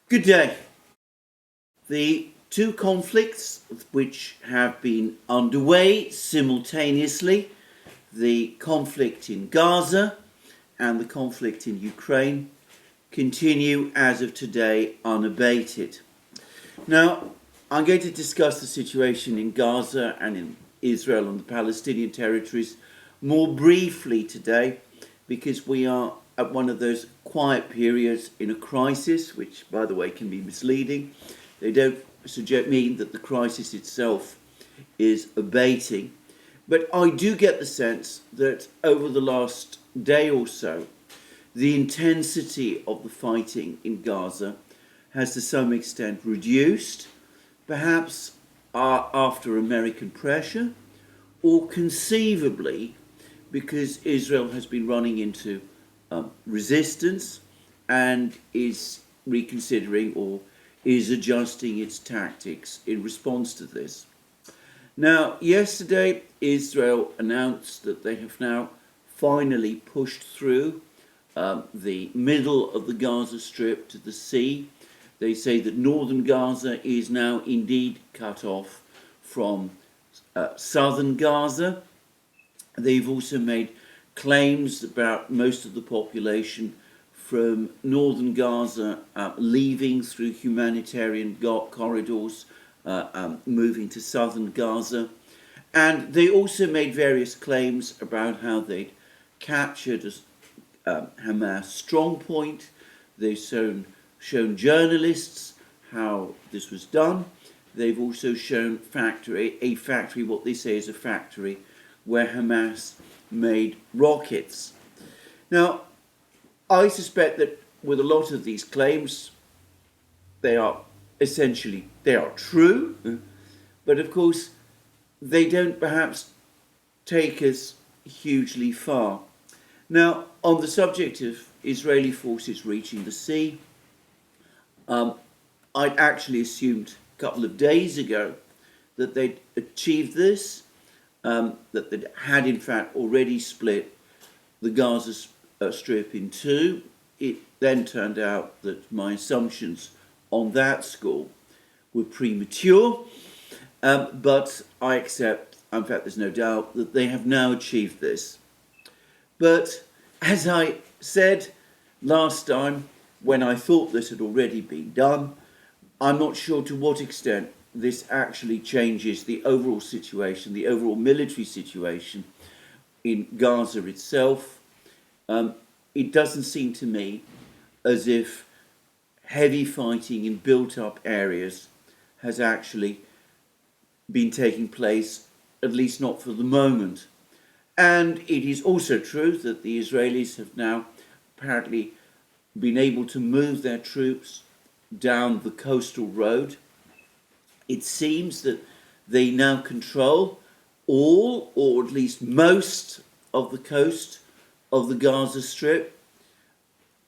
Good day. The two conflicts which have been underway simultaneously, the conflict in Gaza and the conflict in Ukraine, continue as of today unabated. Now, I'm going to discuss the situation in Gaza and in Israel and the Palestinian territories more briefly today, because we are at one of those quiet periods in a crisis, which, by the way, can be misleading. They don't mean that the crisis itself is abating. But I do get the sense that over the last day or so, the intensity of the fighting in Gaza has to some extent reduced, perhaps after American pressure, or conceivably because Israel has been running into resistance and is reconsidering or is adjusting its tactics in response to this. Now, yesterday, Israel announced that they have now finally pushed through the middle of the Gaza Strip to the sea. They say that northern Gaza is now indeed cut off from southern Gaza. They've also made claims about most of the population from northern Gaza leaving through humanitarian corridors, moving to southern Gaza. And they also made various claims about how they'd captured a Hamas strongpoint. They've shown journalists how this was done. They've also shown a factory, what they say is a factory, where Hamas made rockets. Now, I suspect that with a lot of these claims, they are true, but of course, they don't perhaps take us hugely far. Now, on the subject of Israeli forces reaching the sea, I'd actually assumed a couple of days ago that they'd achieved this, that they had in fact already split the Gaza Strip in two. It then turned out that my assumptions on that score were premature, but I accept, in fact there's no doubt, that they have now achieved this. But as I said last time, when I thought this had already been done, I'm not sure to what extent this actually changes the overall situation, the overall military situation in Gaza itself. It doesn't seem to me as if heavy fighting in built-up areas has actually been taking place, at least not for the moment. And it is also true that the Israelis have now apparently been able to move their troops down the coastal road. It seems that they now control all, or at least most, of the coast of the Gaza Strip.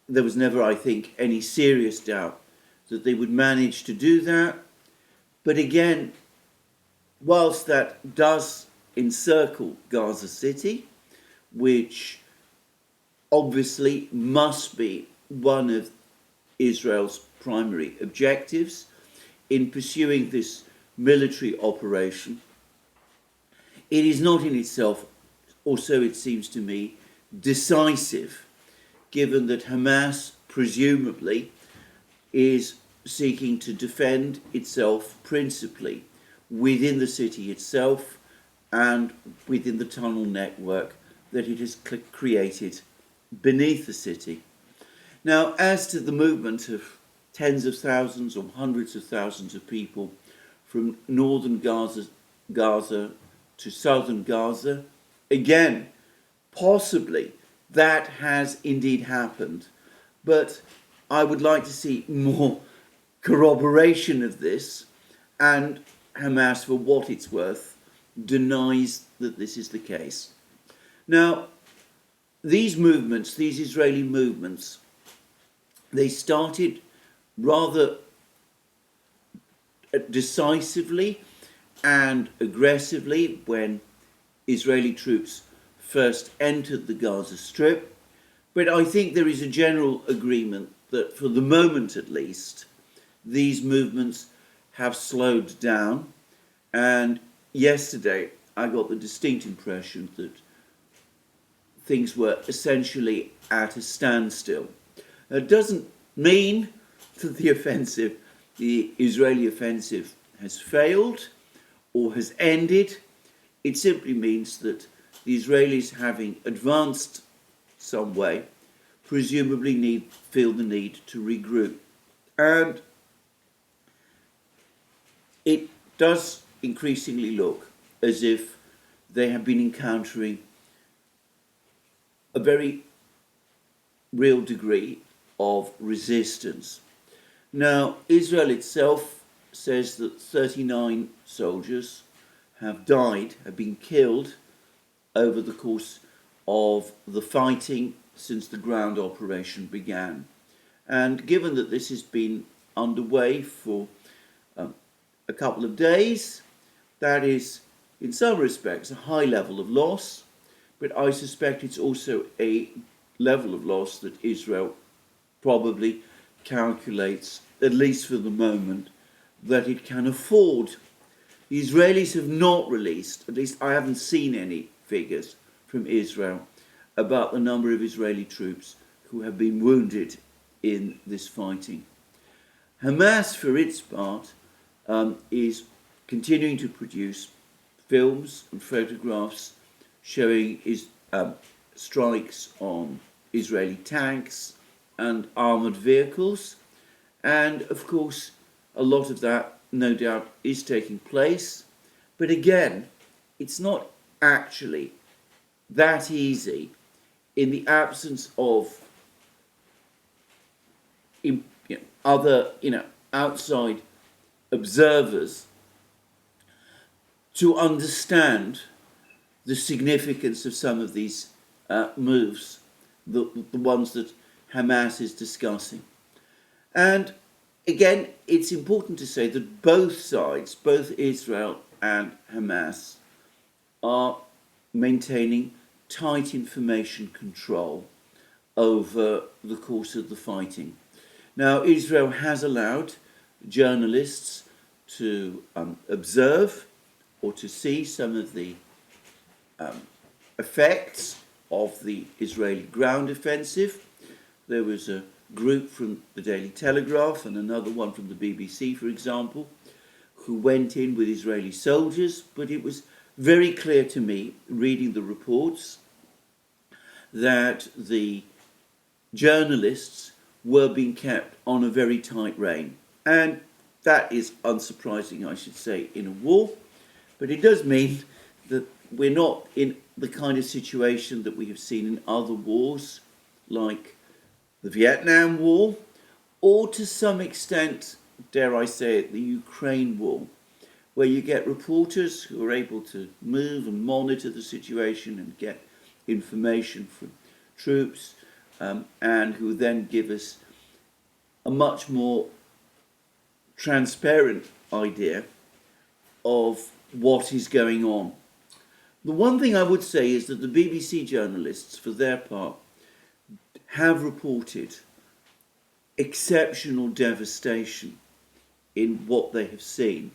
There was never, I think, any serious doubt that they would manage to do that. But again, whilst that does encircle Gaza City, which obviously must be one of Israel's primary objectives in pursuing this military operation, it is not in itself, or so it seems to me, decisive, given that Hamas presumably is seeking to defend itself principally within the city itself and within the tunnel network that it has created beneath the city. Now, as to the movement of tens of thousands or hundreds of thousands of people from northern Gaza to southern Gaza, again, possibly that has indeed happened, but I would like to see more corroboration of this, and Hamas, for what it's worth, denies that this is the case. Now, these movements, these Israeli movements, they started rather decisively and aggressively when Israeli troops first entered the Gaza Strip. But I think there is a general agreement that, for the moment at least, these movements have slowed down, and yesterday I got the distinct impression that things were essentially at a standstill. It doesn't mean that the Israeli offensive has failed or has ended. It simply means that the Israelis, having advanced some way, presumably feel the need to regroup. And it does increasingly look as if they have been encountering a very real degree of resistance. Now, Israel itself says that 39 soldiers have been killed over the course of the fighting since the ground operation began. And given that this has been underway for a couple of days, that is, in some respects, a high level of loss, but I suspect it's also a level of loss that Israel probably calculates, at least for the moment, that it can afford. The Israelis have not released, at least I haven't seen any figures from Israel, about the number of Israeli troops who have been wounded in this fighting. Hamas, for its part, is continuing to produce films and photographs showing strikes on Israeli tanks and armoured vehicles. And of course, a lot of that, no doubt, is taking place. But again, it's not actually that easy in the absence of other, outside observers to understand the significance of some of these moves, the ones that Hamas is discussing. And again, it's important to say that both sides, both Israel and Hamas, are maintaining tight information control over the course of the fighting. Now, Israel has allowed journalists to observe or to see some of the effects of the Israeli ground offensive. There was a group from the Daily Telegraph and another one from the BBC, for example, who went in with Israeli soldiers, but it was very clear to me, reading the reports, that the journalists were being kept on a very tight rein. And that is unsurprising, I should say, in a war, but it does mean that we're not in the kind of situation that we have seen in other wars, like the Vietnam War, or to some extent, dare I say it, the Ukraine War, where you get reporters who are able to move and monitor the situation and get information from troops, and who then give us a much more transparent idea of what is going on. The one thing I would say is that the BBC journalists, for their part, have reported exceptional devastation in what they have seen.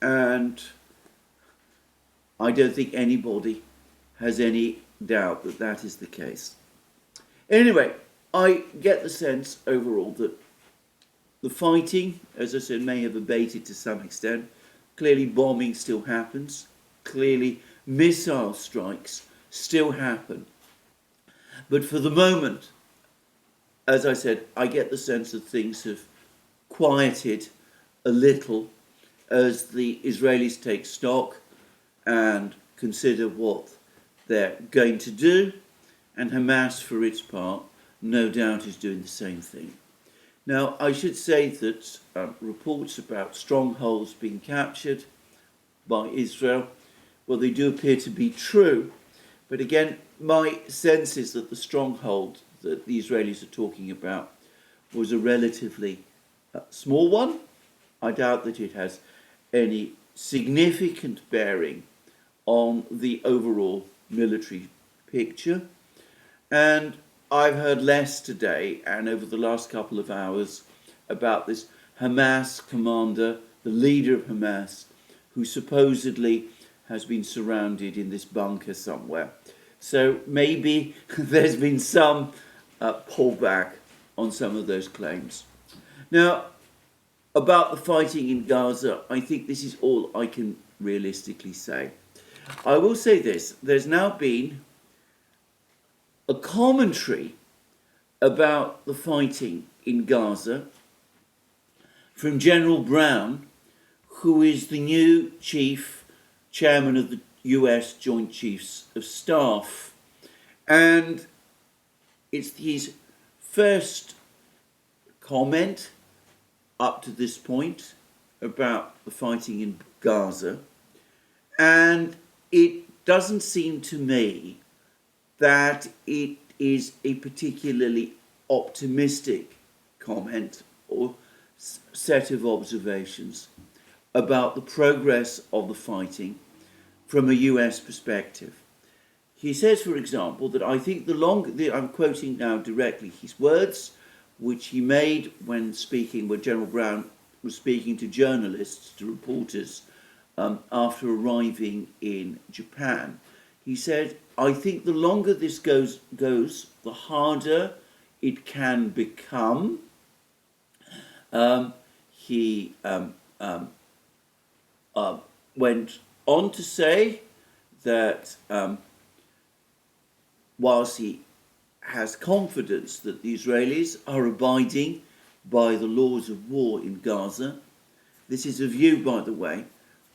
And I don't think anybody has any doubt that that is the case. Anyway, I get the sense overall that the fighting, as I said, may have abated to some extent. Clearly bombing still happens. Clearly missile strikes still happen. But for the moment, as I said, I get the sense that things have quieted a little as the Israelis take stock and consider what they're going to do, and Hamas, for its part, no doubt is doing the same thing. Now, I should say that reports about strongholds being captured by Israel, well, they do appear to be true, but again, my sense is that the stronghold that the Israelis are talking about was a relatively small one. I doubt that it has any significant bearing on the overall military picture. And I've heard less today and over the last couple of hours about this Hamas commander, the leader of Hamas, who supposedly has been surrounded in this bunker somewhere. So maybe there's been some pullback on some of those claims. Now, about the fighting in Gaza, I think this is all I can realistically say. I will say this, there's now been a commentary about the fighting in Gaza from General Brown, who is the new chairman of the US Joint Chiefs of Staff. And it's his first comment up to this point about the fighting in Gaza. And it doesn't seem to me that it is a particularly optimistic comment or set of observations about the progress of the fighting from a US perspective. He says, for example, that I think I'm quoting now directly his words, which he made when General Brown was speaking to journalists, to reporters, after arriving in Japan. He said, I think the longer this goes, the harder it can become. He went on to say that whilst he has confidence that the Israelis are abiding by the laws of war in Gaza, this is a view, by the way,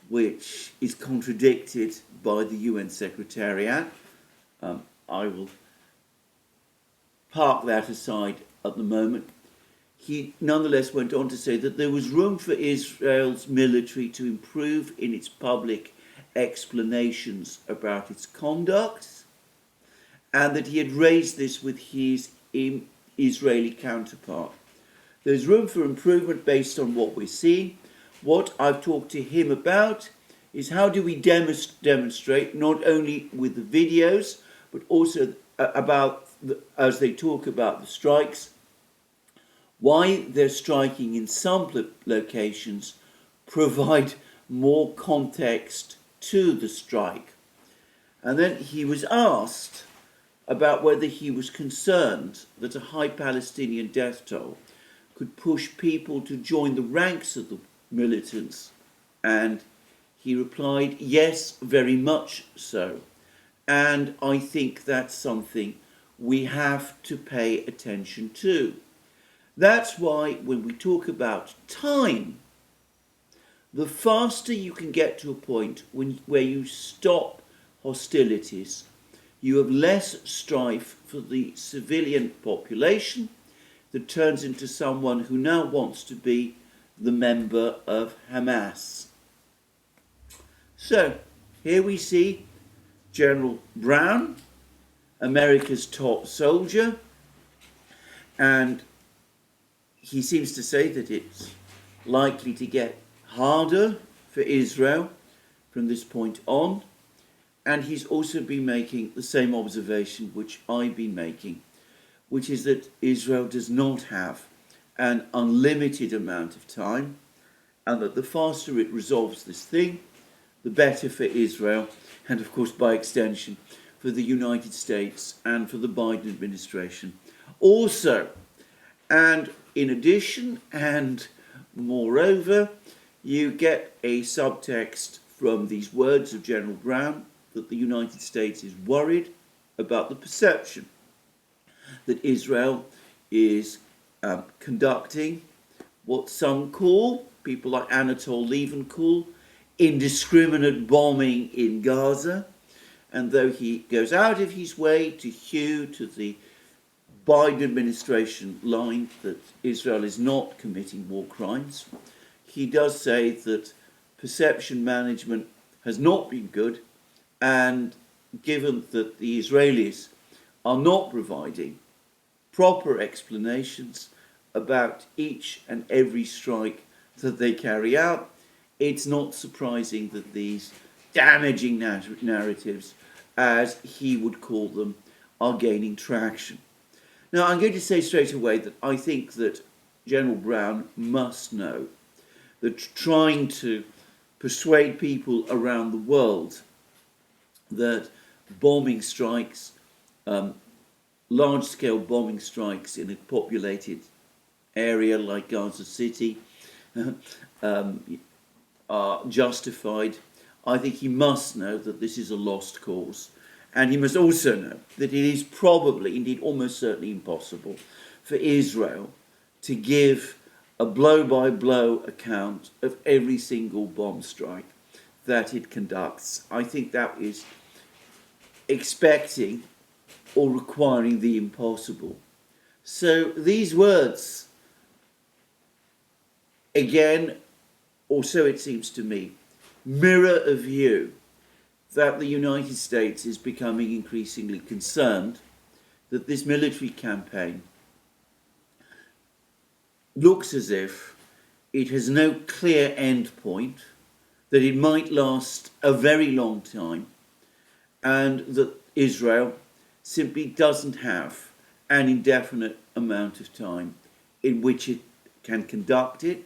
which is contradicted by the UN Secretariat. I will park that aside at the moment. He nonetheless went on to say that there was room for Israel's military to improve in its public explanations about its conduct, and that he had raised this with his Israeli counterpart. There's room for improvement based on what we're seeing. What I've talked to him about is how do we demonstrate, not only with the videos, but also as they talk about the strikes, why they're striking in some locations, provide more context to the strike. And then he was asked about whether he was concerned that a high Palestinian death toll could push people to join the ranks of the militants, and he replied, yes, very much so. And I think that's something we have to pay attention to. That's why when we talk about time, the faster you can get to a point where you stop hostilities, you have less strife for the civilian population that turns into someone who now wants to be the member of Hamas. So, here we see General Brown, America's top soldier, and he seems to say that it's likely to get harder for Israel from this point on, and he's also been making the same observation which I've been making, which is that Israel does not have an unlimited amount of time, and that the faster it resolves this thing, the better for Israel, and of course by extension for the United States and for the Biden administration also. And in addition, and moreover, you get a subtext from these words of General Brown that the United States is worried about the perception that Israel is conducting what some call, people like Anatol Lieven call, indiscriminate bombing in Gaza. And though he goes out of his way to hew to the Biden administration line that Israel is not committing war crimes, he does say that perception management has not been good, and given that the Israelis are not providing proper explanations about each and every strike that they carry out, it's not surprising that these damaging narratives, as he would call them, are gaining traction. Now, I'm going to say straight away that I think that General Brown must know that trying to persuade people around the world that bombing strikes, large-scale bombing strikes in a populated area like Gaza City are justified, I think he must know that this is a lost cause. And he must also know that it is probably, indeed almost certainly impossible for Israel to give a blow-by-blow account of every single bomb strike that it conducts. I think that is expecting or requiring the impossible. So these words, again, or so it seems to me, mirror a view that the United States is becoming increasingly concerned that this military campaign looks as if it has no clear end point, that it might last a very long time, and that Israel simply doesn't have an indefinite amount of time in which it can conduct it,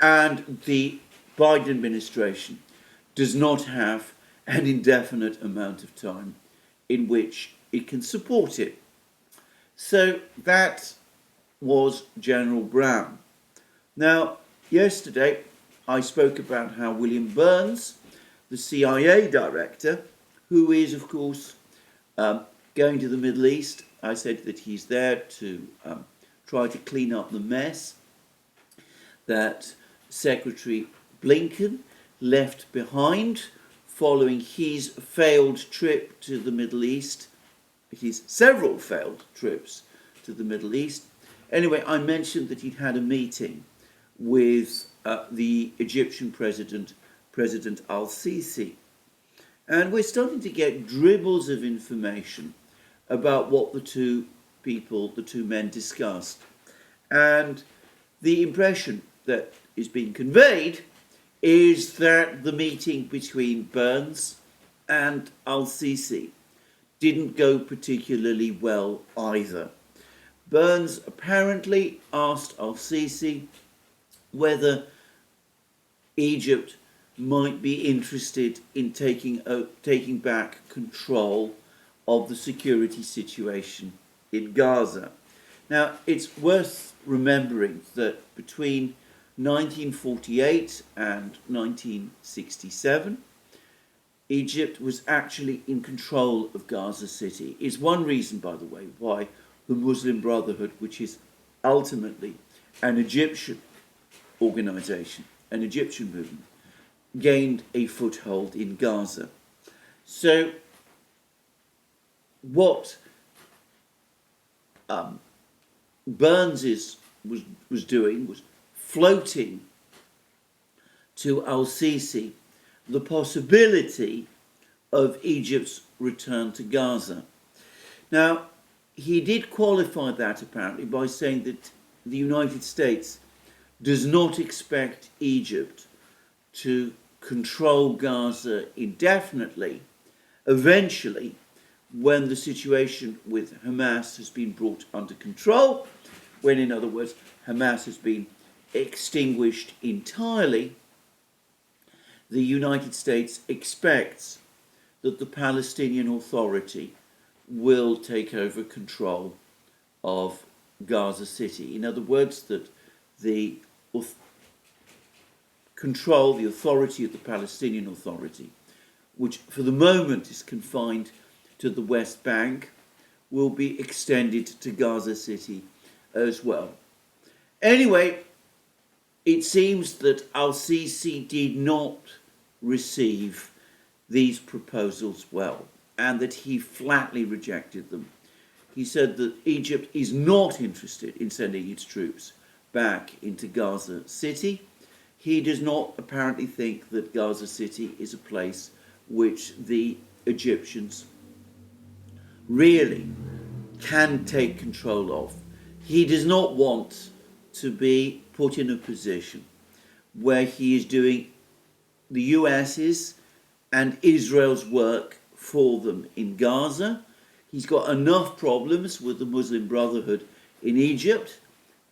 and the Biden administration does not have an indefinite amount of time in which it can support it. So that was General Brown. Now, yesterday I spoke about how William Burns, the CIA director, who is, of course, going to the Middle East, I said that he's there to try to clean up the mess that Secretary Blinken left behind following his failed trip to the Middle East, his several failed trips to the Middle East. Anyway, I mentioned that he'd had a meeting with the Egyptian President al-Sisi. And we're starting to get dribbles of information about what the two men discussed. And the impression that is being conveyed is that the meeting between Burns and al-Sisi didn't go particularly well either. Burns apparently asked al-Sisi whether Egypt might be interested in taking back control of the security situation in Gaza. Now, it's worth remembering that between 1948 and 1967, Egypt was actually in control of Gaza City. It's one reason, by the way, why the Muslim Brotherhood, which is ultimately an Egyptian organization, an Egyptian movement, gained a foothold in Gaza. So what Burns was doing was floating to al-Sisi the possibility of Egypt's return to Gaza. Now, he did qualify that apparently by saying that the United States does not expect Egypt to control Gaza indefinitely. Eventually, when the situation with Hamas has been brought under control, when, in other words, Hamas has been extinguished entirely, the United States expects that the Palestinian Authority will take over control of Gaza City. In other words, that the authority of the Palestinian Authority, which for the moment is confined to the West Bank, will be extended to Gaza City as well. Anyway, it seems that al-Sisi did not receive these proposals well, and that he flatly rejected them. He said that Egypt is not interested in sending its troops back into Gaza City. He does not apparently think that Gaza City is a place which the Egyptians really can take control of. He does not want to be put in a position where he is doing the US's and Israel's work for them in Gaza. He's got enough problems with the Muslim Brotherhood in Egypt,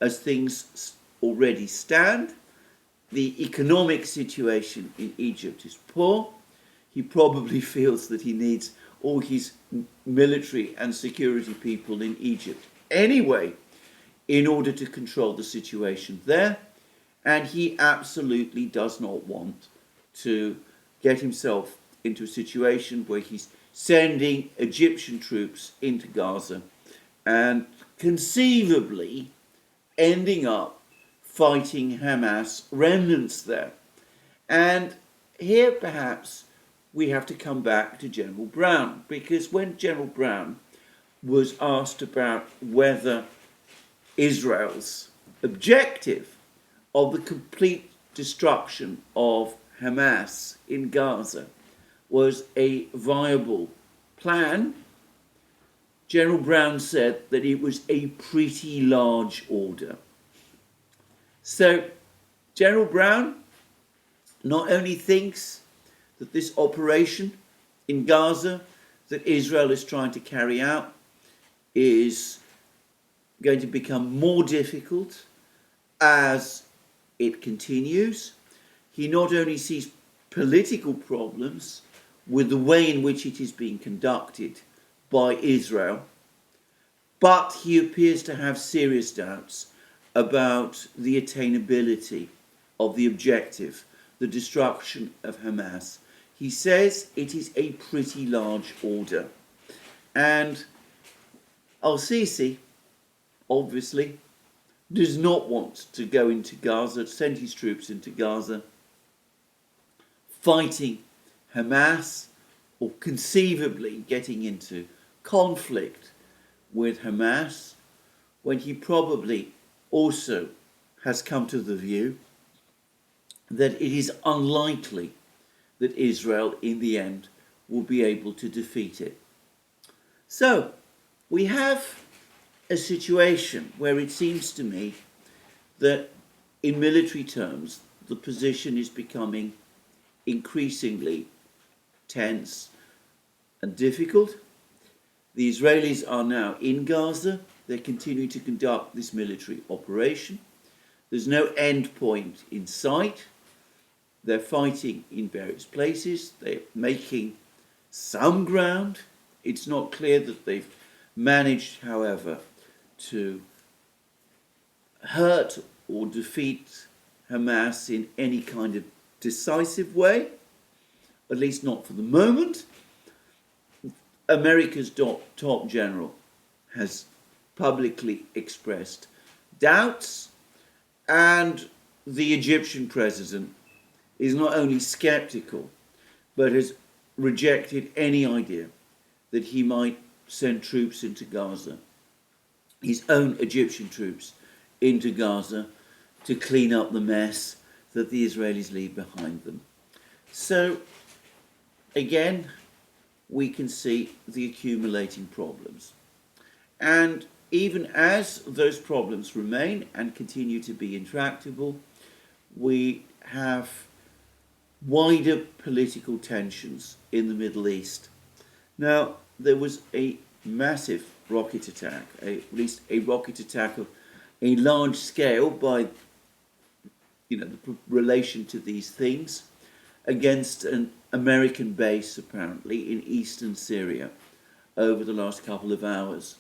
as things already stand, the economic situation in Egypt is poor. He probably feels that he needs all his military and security people in Egypt anyway in order to control the situation there. And he absolutely does not want to get himself into a situation where he's sending Egyptian troops into Gaza and conceivably ending up fighting Hamas remnants there. And here perhaps we have to come back to General Brown, because when General Brown was asked about whether Israel's objective of the complete destruction of Hamas in Gaza was a viable plan, General Brown said that it was a pretty large order. So General Brown not only thinks that this operation in Gaza that Israel is trying to carry out is going to become more difficult as it continues. He not only sees political problems with the way in which it is being conducted by Israel, but he appears to have serious doubts about the attainability of the objective, the destruction of Hamas. He says it is a pretty large order. And Al-Sisi, obviously, does not want to go into Gaza, send his troops into Gaza, fighting Hamas, or conceivably getting into conflict with Hamas, when he probably also has come to the view that it is unlikely that Israel in the end will be able to defeat it. So we have a situation where it seems to me that in military terms the position is becoming increasingly tense and difficult. The Israelis are now in Gaza. They continue to conduct this military operation. There's no end point in sight. They're fighting in various places. They're making some ground. It's not clear that they've managed, however, to hurt or defeat Hamas in any kind of decisive way, at least not for the moment. America's top general has publicly expressed doubts, and the Egyptian president is not only skeptical, but has rejected any idea that he might send troops into Gaza, his own Egyptian troops into Gaza, to clean up the mess that the Israelis leave behind them. So, again, we can see the accumulating problems. And even as those problems remain and continue to be intractable, we have wider political tensions in the Middle East. Now, there was a massive rocket attack, at least a rocket attack of a large scale by, the relation to these things, against an American base, apparently, in eastern Syria over the last couple of hours.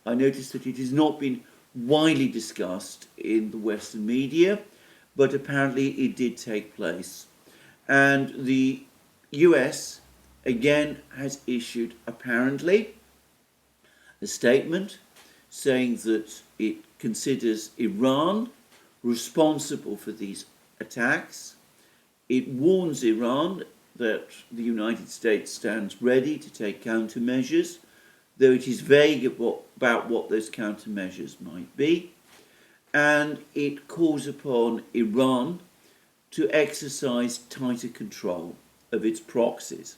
I noticed that it has not been widely discussed in the Western media, but apparently it did take place. And the US, again, has issued, apparently, a statement saying that it considers Iran responsible for these attacks. It warns Iran that the United States stands ready to take countermeasures, though it is vague about what those countermeasures might be. And it calls upon Iran to exercise tighter control of its proxies.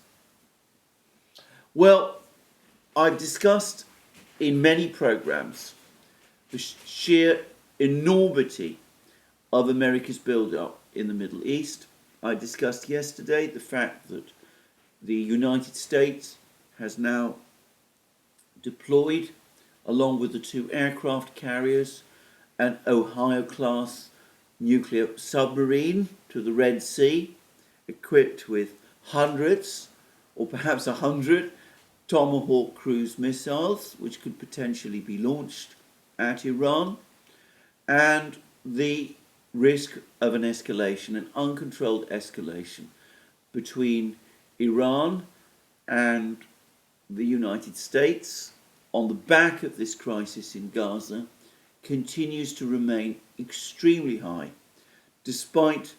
Well, I've discussed in many programs the sheer enormity of America's build-up in the Middle East. I discussed yesterday the fact that the United States has now deployed, along with the two aircraft carriers, an Ohio-class nuclear submarine to the Red Sea, equipped with hundreds, or perhaps 100, Tomahawk cruise missiles, which could potentially be launched at Iran, and the risk of an escalation, an uncontrolled escalation between Iran and the United States on the back of this crisis in Gaza continues to remain extremely high, despite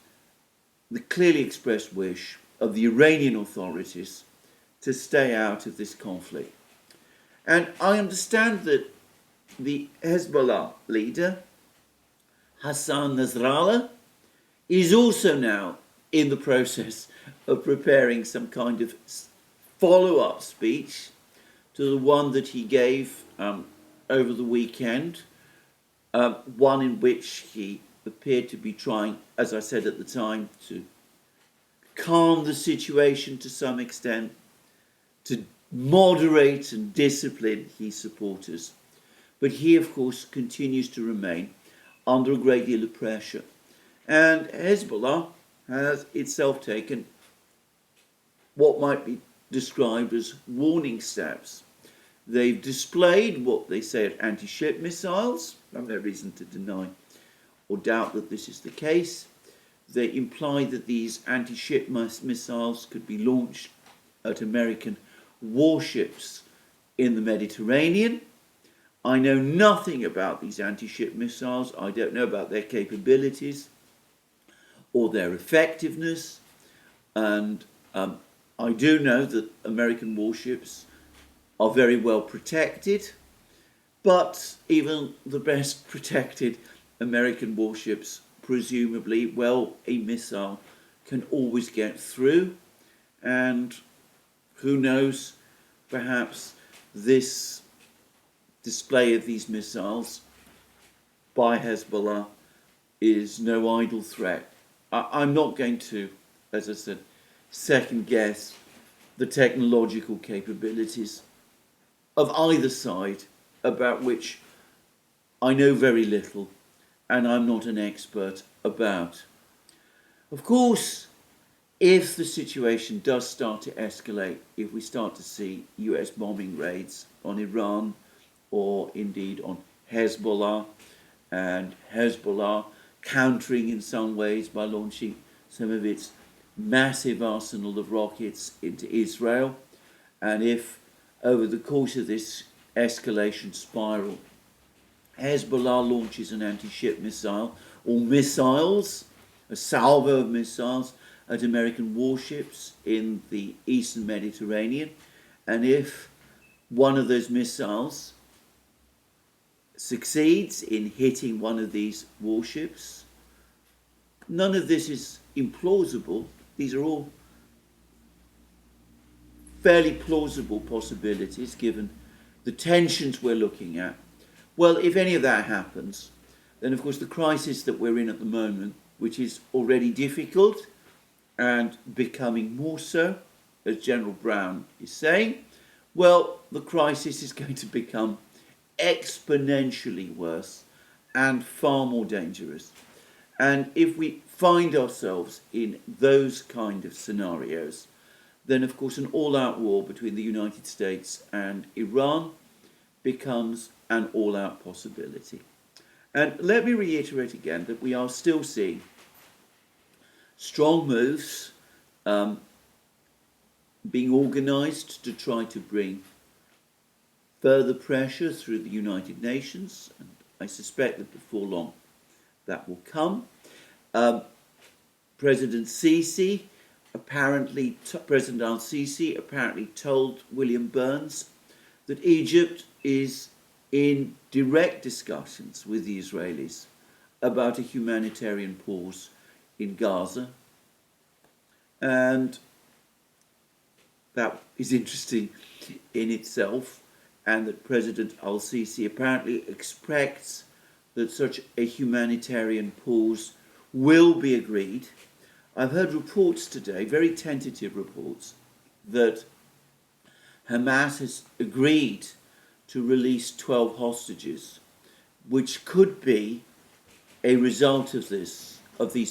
the clearly expressed wish of the Iranian authorities to stay out of this conflict. And I understand that the Hezbollah leader, Hassan Nasrallah, is also now in the process of preparing some kind of follow-up speech to the one that he gave over the weekend, one in which he appeared to be trying, as I said at the time, to calm the situation to some extent, to moderate and discipline his supporters. But he, of course, continues to remain under a great deal of pressure. And Hezbollah has itself taken what might be described as warning steps. They've displayed what they say are anti-ship missiles. I have no reason to deny or doubt that this is the case. They imply that these anti-ship missiles could be launched at American warships in the Mediterranean. I know nothing about these anti-ship missiles. I don't know about their capabilities or their effectiveness. And I do know that American warships are very well protected, but even the best protected American warships, presumably, well, a missile can always get through, and who knows, perhaps this display of these missiles by Hezbollah is no idle threat. I'm not going to, as I said, second guess the technological capabilities of either side, about which I know very little and I'm not an expert about. Of course, if the situation does start to escalate, if we start to see US bombing raids on Iran or indeed on Hezbollah, and Hezbollah countering in some ways by launching some of its massive arsenal of rockets into Israel, and if over the course of this escalation spiral Hezbollah launches an anti-ship missile or missiles, a salvo of missiles at American warships in the eastern Mediterranean, and if one of those missiles succeeds in hitting one of these warships, none of this is implausible. These are all fairly plausible possibilities given the tensions we're looking at. Well, if any of that happens, then of course the crisis that we're in at the moment, which is already difficult and becoming more so, as General Brown is saying, well, the crisis is going to become exponentially worse and far more dangerous. And if we find ourselves in those kind of scenarios, then of course an all-out war between the United States and Iran becomes an all-out possibility. And let me reiterate again that we are still seeing strong moves being organised to try to bring further pressure through the United Nations, and I suspect that before long that will come. President al-Sisi apparently told William Burns that Egypt is in direct discussions with the Israelis about a humanitarian pause in Gaza. And that is interesting in itself, and that President al-Sisi apparently expects that such a humanitarian pause will be agreed. I've heard reports today, very tentative reports, that Hamas has agreed to release 12 hostages, which could be a result of these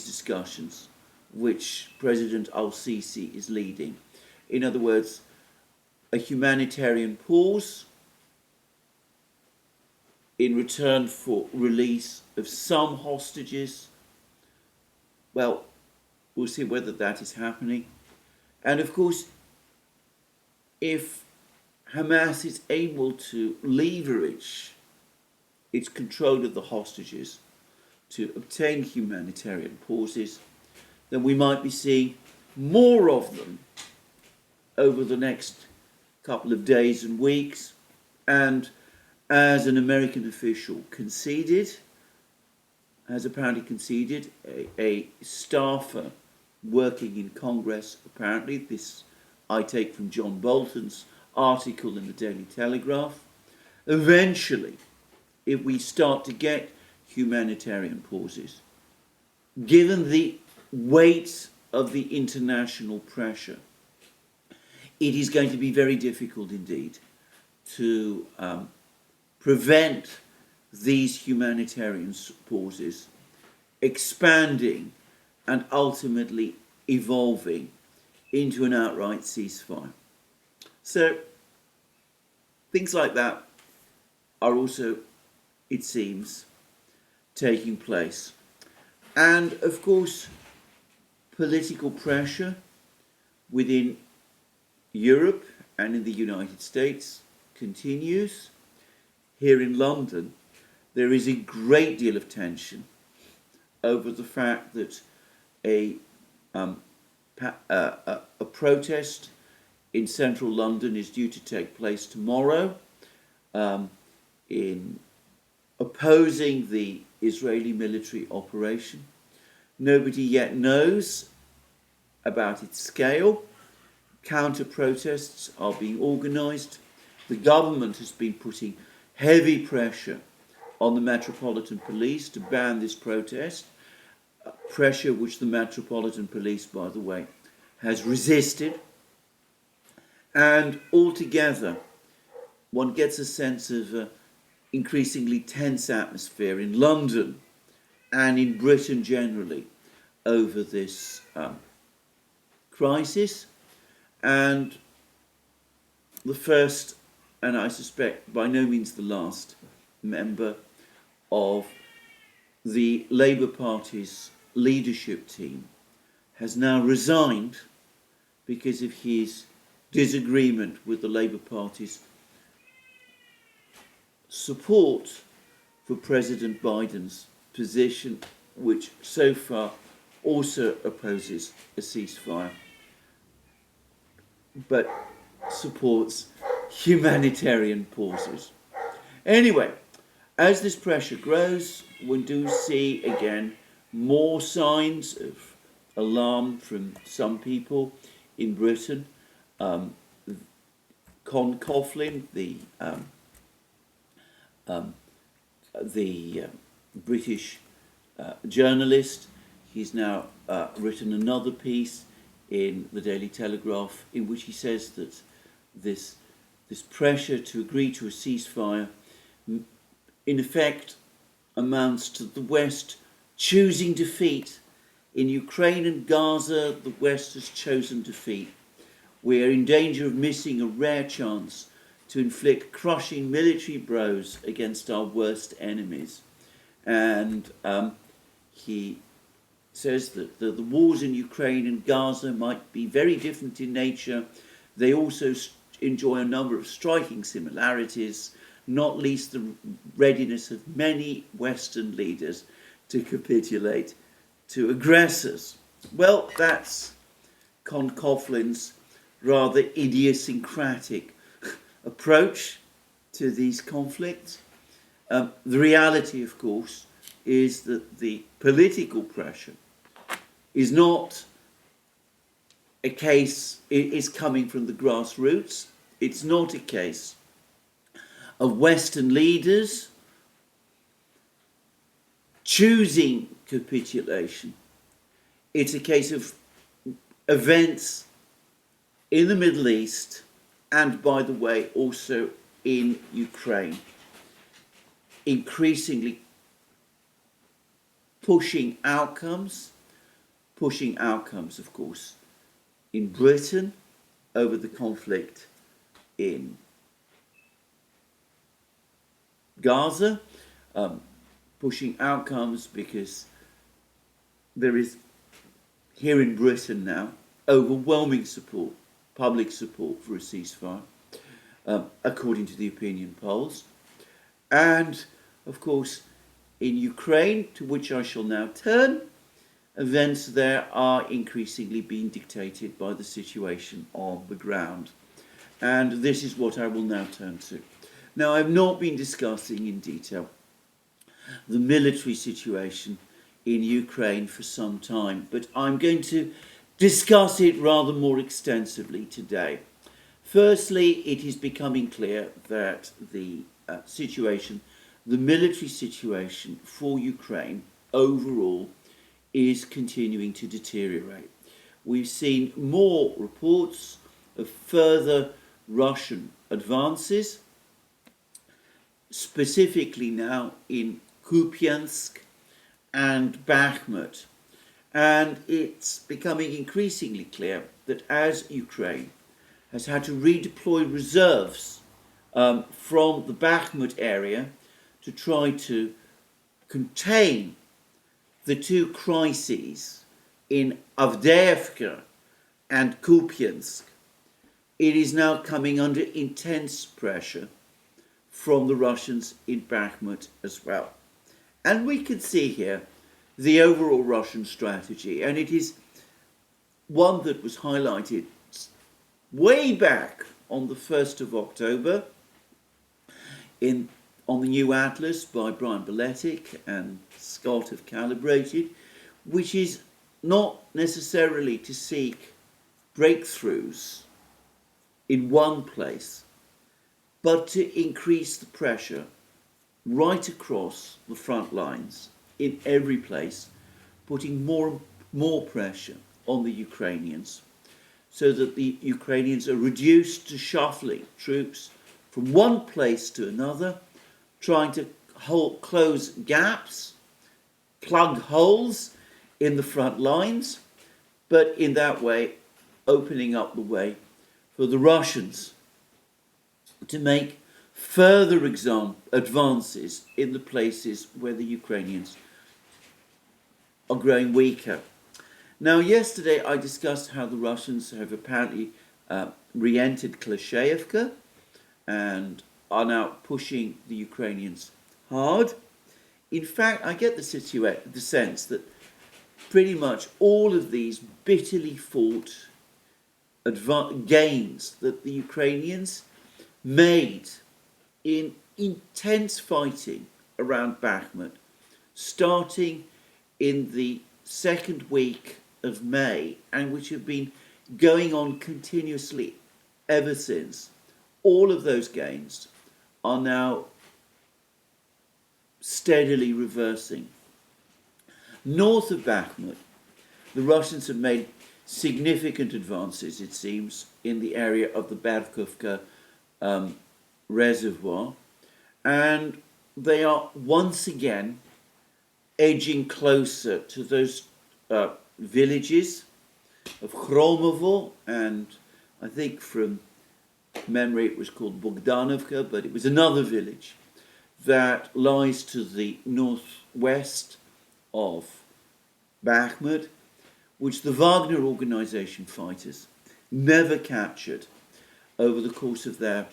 discussions, which President al-Sisi is leading. In other words, a humanitarian pause in return for release of some hostages. Well, we'll see whether that is happening. And of course, if Hamas is able to leverage its control of the hostages to obtain humanitarian pauses, then we might be seeing more of them over the next couple of days and weeks. And as an American official has apparently conceded, a staffer working in Congress, apparently, this I take from John Bolton's article in the Daily Telegraph, eventually, if we start to get humanitarian pauses, given the weight of the international pressure, it is going to be very difficult indeed to prevent these humanitarian pauses expanding and ultimately evolving into an outright ceasefire. So things like that are also, it seems, taking place. And of course, political pressure within Europe and in the United States continues. Here in London, there is a great deal of tension over the fact that a protest in central London is due to take place tomorrow in opposing the Israeli military operation. Nobody yet knows about its scale. Counter-protests are being organised. The government has been putting heavy pressure on the Metropolitan Police to ban this protest, pressure which the Metropolitan Police, by the way, has resisted. And altogether, one gets a sense of increasingly tense atmosphere in London and in Britain generally over this crisis. And the first, and I suspect by no means the last, member of the Labour Party's leadership team has now resigned because of his disagreement with the Labour Party's support for President Biden's position, which so far also opposes a ceasefire, but supports humanitarian pauses. Anyway, as this pressure grows, we do see again more signs of alarm from some people in Britain. Coughlin, the British journalist, he's now written another piece in the Daily Telegraph in which he says that this pressure to agree to a ceasefire in effect amounts to the West choosing defeat. In Ukraine and Gaza, the West has chosen defeat. We are in danger of missing a rare chance to inflict crushing military blows against our worst enemies. And he says that the wars in Ukraine and Gaza might be very different in nature. They also enjoy a number of striking similarities, not least the readiness of many Western leaders to capitulate to aggressors. Well, that's Coughlin's rather idiosyncratic approach to these conflicts. The reality, of course, is that the political pressure is not a case, it is coming from the grassroots. It's not a case of Western leaders choosing capitulation. It's a case of events in the Middle East and, by the way, also in Ukraine, increasingly pushing outcomes, of course, in Britain over the conflict in Gaza, pushing outcomes because there is, here in Britain now, overwhelming support, public support for a ceasefire, according to the opinion polls. And, of course, in Ukraine, to which I shall now turn, events there are increasingly being dictated by the situation on the ground. And this is what I will now turn to. Now, I've not been discussing in detail the military situation in Ukraine for some time, but I'm going to discuss it rather more extensively today. Firstly, it is becoming clear that the military situation for Ukraine overall is continuing to deteriorate. We've seen more reports of further Russian advances, specifically now in Kupiansk and Bakhmut. And it's becoming increasingly clear that as Ukraine has had to redeploy reserves from the Bakhmut area to try to contain the two crises in Avdeyevka and Kupiansk, it is now coming under intense pressure from the Russians in Bakhmut as well. And we can see here the overall Russian strategy, and it is one that was highlighted way back on the 1st of October on the new Atlas by Brian Beletic and Scott have calibrated, which is not necessarily to seek breakthroughs in one place, but to increase the pressure right across the front lines in every place, putting more pressure on the Ukrainians so that the Ukrainians are reduced to shuffling troops from one place to another, trying to close gaps, plug holes in the front lines, but in that way opening up the way for the Russians to make further advances in the places where the Ukrainians are growing weaker. Now, yesterday I discussed how the Russians have apparently re-entered Klashayevka and are now pushing the Ukrainians hard. In fact, I get the sense that pretty much all of these bitterly fought gains that the Ukrainians made in intense fighting around Bakhmut, starting in the second week of May, and which have been going on continuously ever since, all of those gains are now steadily reversing. North of Bakhmut, the Russians have made significant advances, it seems, in the area of the Berkovka reservoir, and they are once again edging closer to those villages of Khromovo, and I think from memory it was called Bogdanovka, but it was another village that lies to the northwest of Bakhmut, which the Wagner organization fighters never captured over the course of their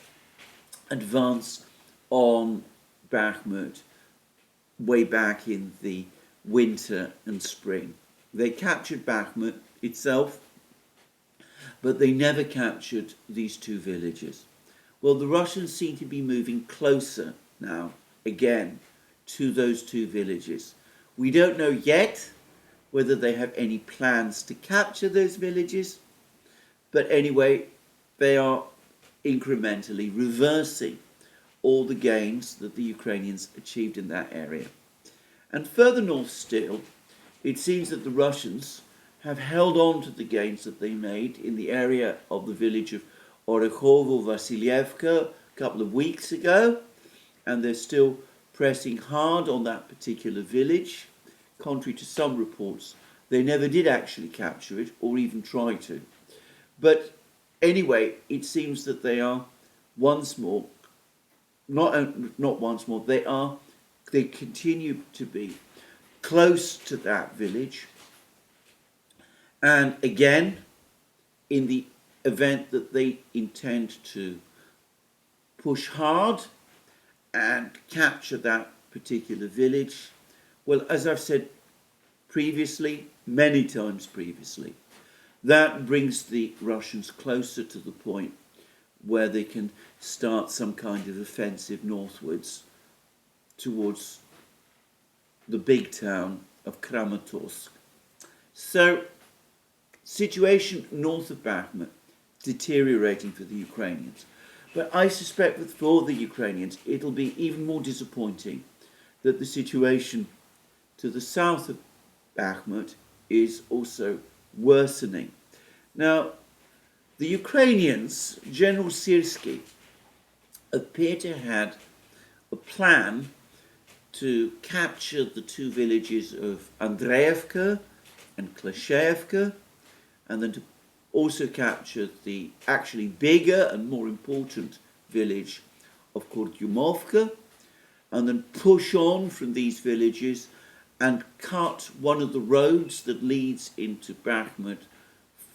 advance on Bakhmut way back in the winter and spring. They captured Bakhmut itself, but they never captured these two villages. Well, the Russians seem to be moving closer now, again, to those two villages. We don't know yet whether they have any plans to capture those villages, but anyway, they are incrementally reversing all the gains that the Ukrainians achieved in that area. And further north still, it seems that the Russians have held on to the gains that they made in the area of the village of Orekhovo-Vasilyevka a couple of weeks ago, and they're still pressing hard on that particular village, contrary to some reports, they never did actually capture it or even try to. But anyway, it seems that they are once more, not once more, they continue to be close to that village. And again, in the event that they intend to push hard and capture that particular village, well, as I've said previously, many times previously, that brings the Russians closer to the point where they can start some kind of offensive northwards towards the big town of Kramatorsk. So, situation north of Bakhmut deteriorating for the Ukrainians. But I suspect that for the Ukrainians, it'll be even more disappointing that the situation to the south of Bakhmut is also worsening. Now, the Ukrainians, General Syrskyi, appear to have had a plan to capture the two villages of Avdeyevka and Klashevka, and then to also capture the actually bigger and more important village of Kurdyumovka, and then push on from these villages and cut one of the roads that leads into Bakhmut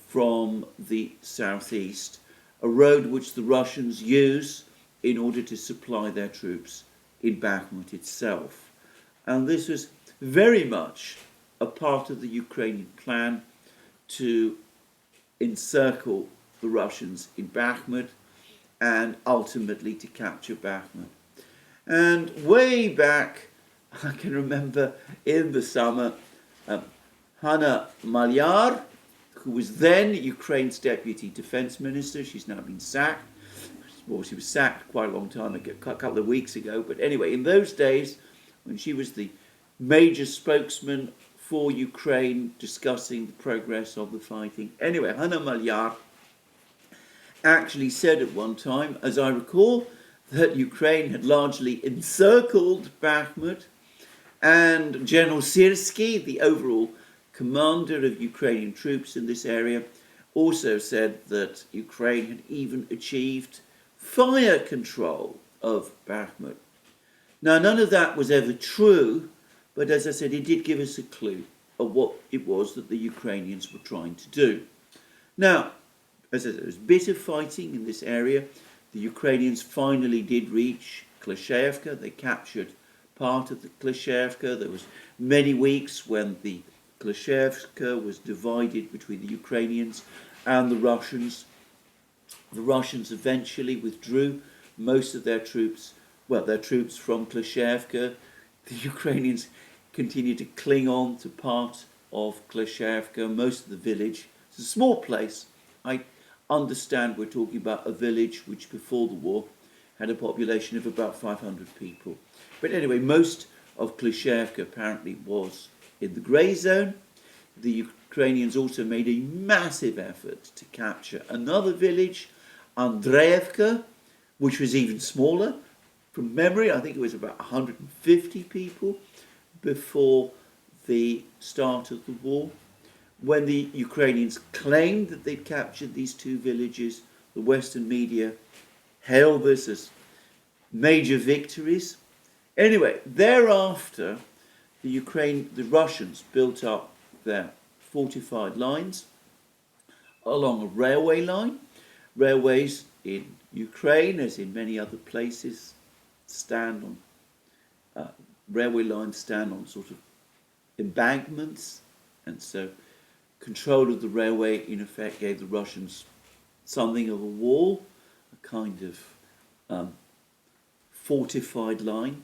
from the southeast, a road which the Russians use in order to supply their troops in Bakhmut itself. And this was very much a part of the Ukrainian plan to encircle the Russians in Bakhmut and ultimately to capture Bakhmut. And way back, I can remember in the summer, Hanna Maliar, who was then Ukraine's deputy defense minister, she's now been sacked. Well, she was sacked quite a long time ago, a couple of weeks ago. But anyway, in those days, when she was the major spokesman for Ukraine discussing the progress of the fighting. Anyway, Hanna Maliar actually said at one time, as I recall, that Ukraine had largely encircled Bakhmut, and General Syrskyi, the overall commander of Ukrainian troops in this area, also said that Ukraine had even achieved fire control of Bakhmut. Now, none of that was ever true, but as I said, it did give us a clue of what it was that the Ukrainians were trying to do. Now, as I said, there was bitter fighting in this area. The Ukrainians finally did reach Klashevka. They captured part of the Klashevka. There was many weeks when the Klashevka was divided between the Ukrainians and the Russians. The Russians eventually withdrew most of their troops from Klashevka. The Ukrainians continued to cling on to part of Klashevka, most of the village. It's a small place. I understand we're talking about a village which before the war had a population of about 500 people. But anyway, most of Klashevka apparently was in the grey zone. The Ukrainians also made a massive effort to capture another village, Avdeyevka, which was even smaller. From memory, I think it was about 150 people before the start of the war. When the Ukrainians claimed that they'd captured these two villages, the Western media hailed this as major victories. Anyway, thereafter, the Russians built up their fortified lines along a railway line. Railways in Ukraine, as in many other places, railway lines stand on sort of embankments, and so control of the railway in effect gave the Russians something of a wall, a kind of fortified line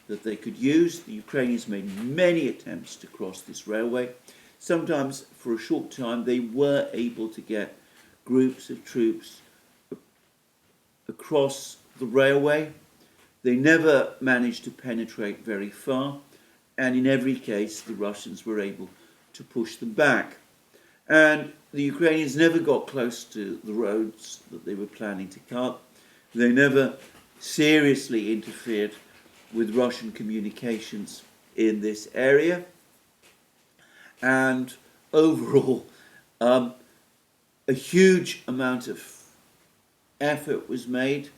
that they could use. The Ukrainians made many attempts to cross this railway. Sometimes for a short time they were able to get groups of troops across the railway. They never managed to penetrate very far, and in every case the Russians were able to push them back. And the Ukrainians never got close to the roads that they were planning to cut. They never seriously interfered with Russian communications in this area. and overall a huge amount of effort was made.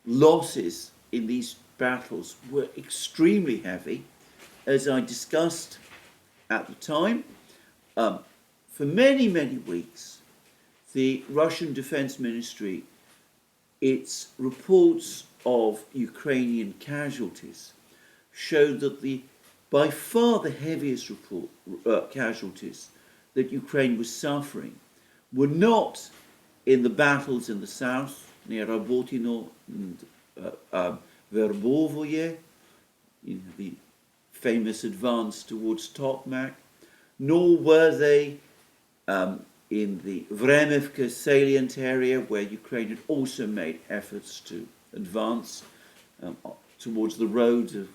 Losses in these battles were extremely heavy, as I discussed at the time. For many, many weeks, the Russian Defense Ministry, its reports of Ukrainian casualties showed that by far the heaviest casualties that Ukraine was suffering were not in the battles in the south, near Rabotino and Verbovoye, the famous advance towards Tokmak, nor were they in the Vremivka salient area, where Ukraine had also made efforts to advance towards the road,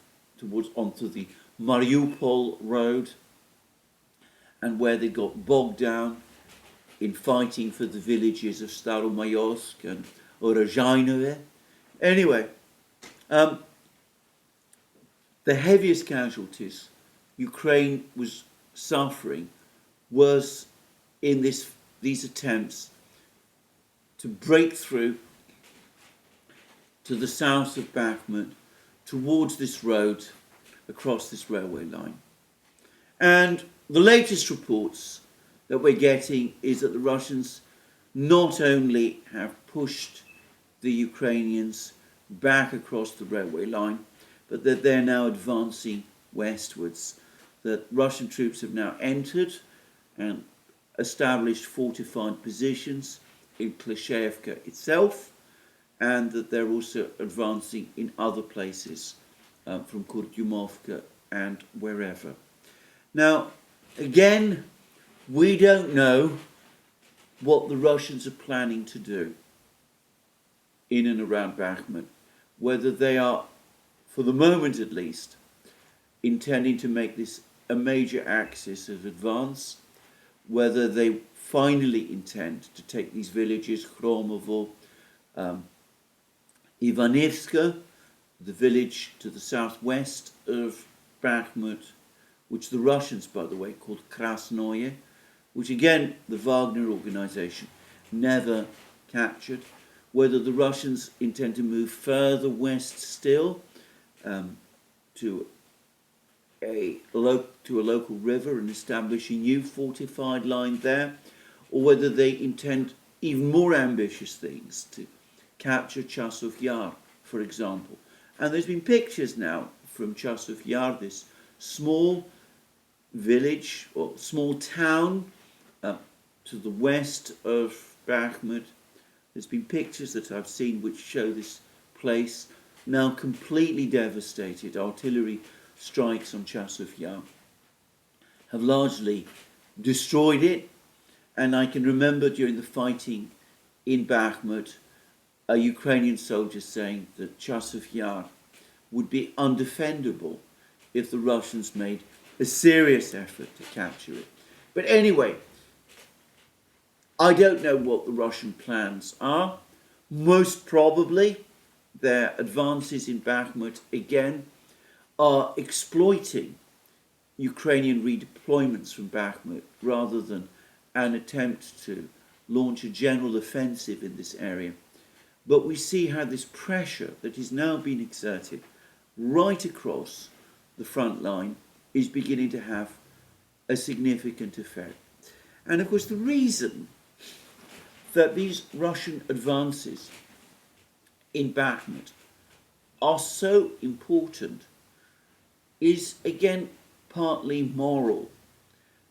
onto the Mariupol road, and where they got bogged down in fighting for the villages of Staromayorsk and Orozhainove. Anyway, the heaviest casualties Ukraine was suffering was in these attempts to break through to the south of Bakhmut towards this road, across this railway line. And the latest reports that we're getting is that the Russians not only have pushed the Ukrainians back across the railway line, but that they're now advancing westwards, that Russian troops have now entered and established fortified positions in Klishevka itself, and that they're also advancing in other places from Kurdyumovka and wherever. Now, again, we don't know what the Russians are planning to do in and around Bakhmut, whether they are, for the moment at least, intending to make this a major axis of advance, whether they finally intend to take these villages, Khromovo, Ivanivska, the village to the southwest of Bakhmut, which the Russians, by the way, called Krasnoye, which again the Wagner organization never captured, whether the Russians intend to move further west still to a local river and establish a new fortified line there, or whether they intend even more ambitious things, to capture Chasov Yar, for example. And there's been pictures now from Chasov Yar, this small village or small town to the west of Bakhmut. There's been pictures that I've seen which show this place now completely devastated. Artillery strikes on Chasov Yar have largely destroyed it, and I can remember during the fighting in Bakhmut a Ukrainian soldier saying that Chasov Yar would be undefendable if the Russians made a serious effort to capture it. But anyway, I don't know what the Russian plans are. Most probably their advances in Bakhmut again are exploiting Ukrainian redeployments from Bakhmut rather than an attempt to launch a general offensive in this area. But we see how this pressure that is now being exerted right across the front line is beginning to have a significant effect. And of course the reason that these Russian advances in Bakhmut are so important is again partly moral.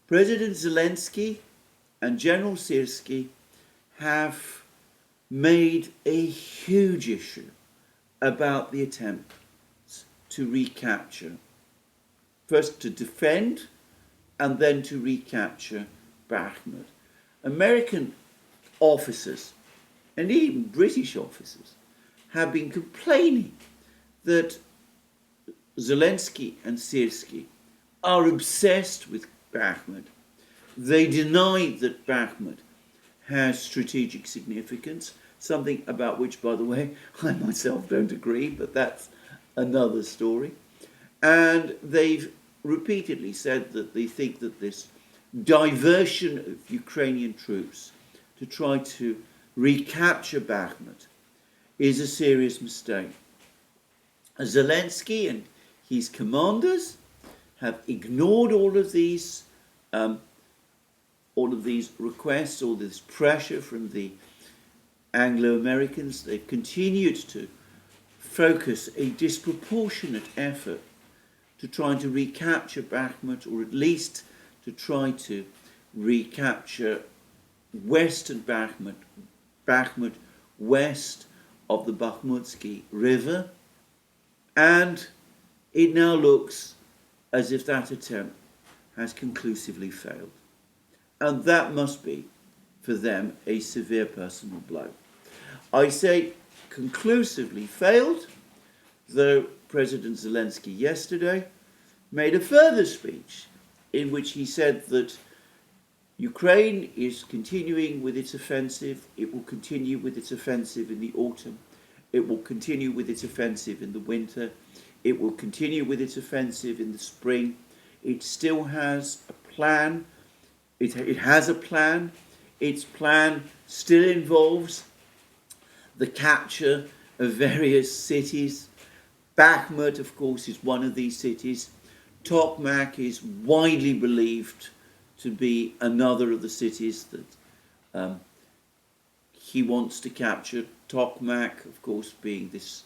President Zelensky and General Syrski have made a huge issue about the attempts to recapture, first to defend and then to recapture Bakhmut. American officers and even British officers have been complaining that Zelensky and Syrski are obsessed with Bakhmut. They deny that Bakhmut has strategic significance, something about which, by the way, I myself don't agree, but that's another story. And they've repeatedly said that they think that this diversion of Ukrainian troops to try to recapture Bakhmut is a serious mistake. Zelensky and his commanders have ignored all of these requests, all this pressure from the Anglo-Americans. They've continued to focus a disproportionate effort to try to recapture Bakhmut, or at least to try to recapture western Bakhmut, Bakhmut west of the Bakhmutsky River, and it now looks as if that attempt has conclusively failed. And that must be, for them, a severe personal blow. I say conclusively failed, though President Zelensky yesterday made a further speech in which he said that Ukraine is continuing with its offensive. It will continue with its offensive in the autumn. It will continue with its offensive in the winter. It will continue with its offensive in the spring. It still has a plan. It has a plan. Its plan still involves the capture of various cities. Bakhmut, of course, is one of these cities. Tokmak is widely believed to be another of the cities that he wants to capture. Tokmak, of course, being this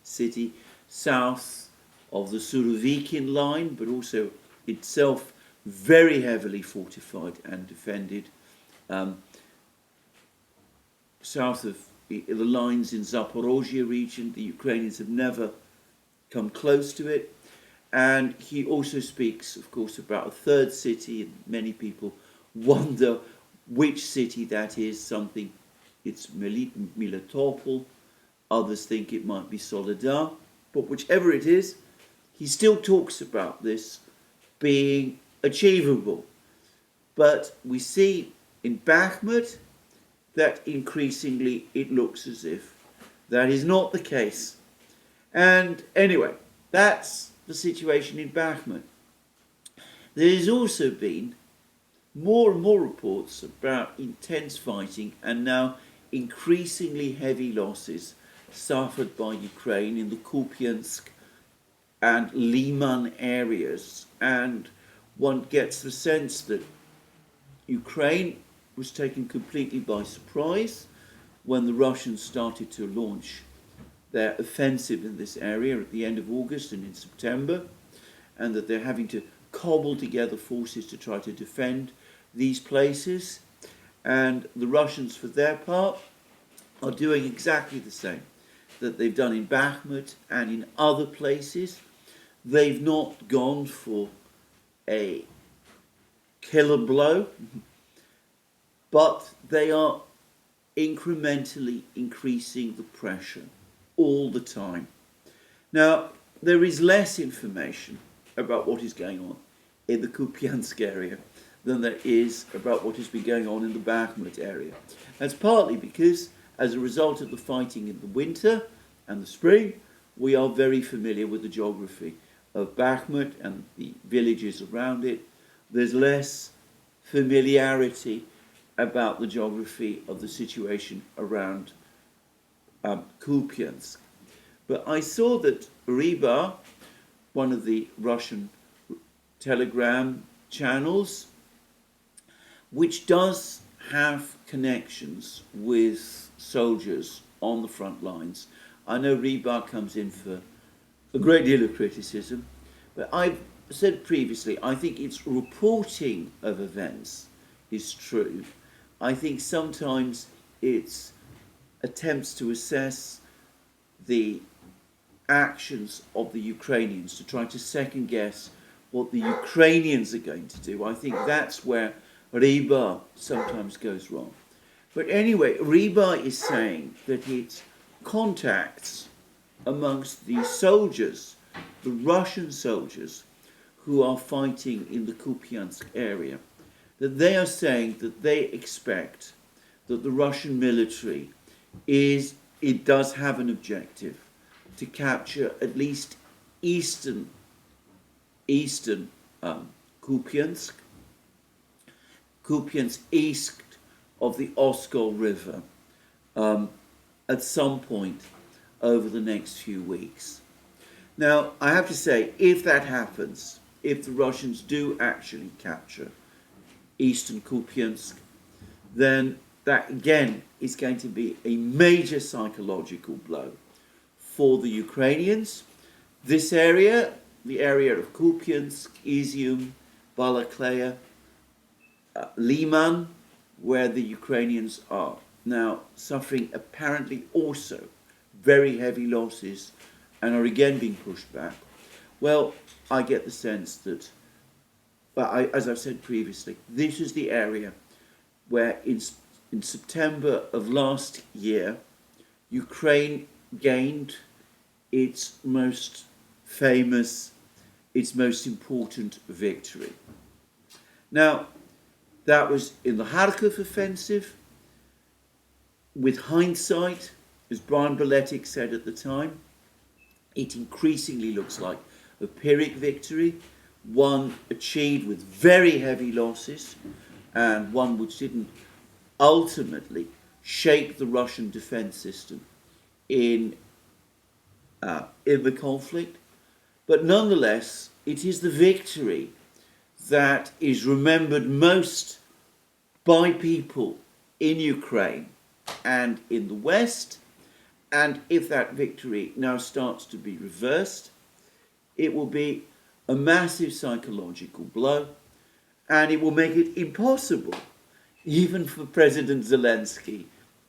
city south of the Surovikin line, but also itself very heavily fortified and defended. South of the lines in Zaporozhye region, the Ukrainians have never come close to it. And he also speaks, of course, about a third city, and many people wonder which city that is. Some think it's Melitopol, others think it might be Soledar, but whichever it is, he still talks about this being achievable. But we see in Bakhmut that increasingly it looks as if that is not the case. And anyway, that's the situation in Bakhmut. There has also been more and more reports about intense fighting and now increasingly heavy losses suffered by Ukraine in the Kupiansk and Liman areas, and one gets the sense that Ukraine was taken completely by surprise when the Russians started to launch their offensive in this area at the end of August and in September, and that they're having to cobble together forces to try to defend these places. And the Russians, for their part, are doing exactly the same that they've done in Bakhmut and in other places. They've not gone for a killer blow, but they are incrementally increasing the pressure all the time. Now, there is less information about what is going on in the Kupiansk area than there is about what has been going on in the Bakhmut area. That's partly because, as a result of the fighting in the winter and the spring, we are very familiar with the geography of Bakhmut and the villages around it. There's less familiarity about the geography of the situation around Kupiansk. But I saw that Rybar, one of the Russian telegram channels, which does have connections with soldiers on the front lines. I know Rybar comes in for a great deal of criticism, but I've said previously, I think its reporting of events is true. I think sometimes its attempts to assess the actions of the Ukrainians, to try to second guess what the Ukrainians are going to do, I think that's where Rybar sometimes goes wrong. But anyway, Rybar is saying that its contacts amongst the soldiers, the Russian soldiers who are fighting in the Kupiansk area, that they are saying that they expect that the Russian military it does have an objective to capture at least eastern Kupiansk, Kupiansk east of the Oskol River at some point over the next few weeks. Now, I have to say, if that happens, if the Russians do actually capture eastern Kupiansk, then that again is going to be a major psychological blow for the Ukrainians. This area, the area of Kupiansk, Izium, Balakleya, Liman, where the Ukrainians are now suffering apparently also very heavy losses and are again being pushed back. Well, I get the sense that, as I've said previously, this is the area where in September of last year, Ukraine gained its most famous, its most important victory. Now, that was in the Kharkiv offensive. With hindsight, as Brian Beletic said at the time, it increasingly looks like a Pyrrhic victory, one achieved with very heavy losses, and one which didn't ultimately shake the Russian defense system in the conflict. But nonetheless, it is the victory that is remembered most by people in Ukraine and in the West. And if that victory now starts to be reversed, it will be a massive psychological blow, and it will make it impossible, even for President Zelensky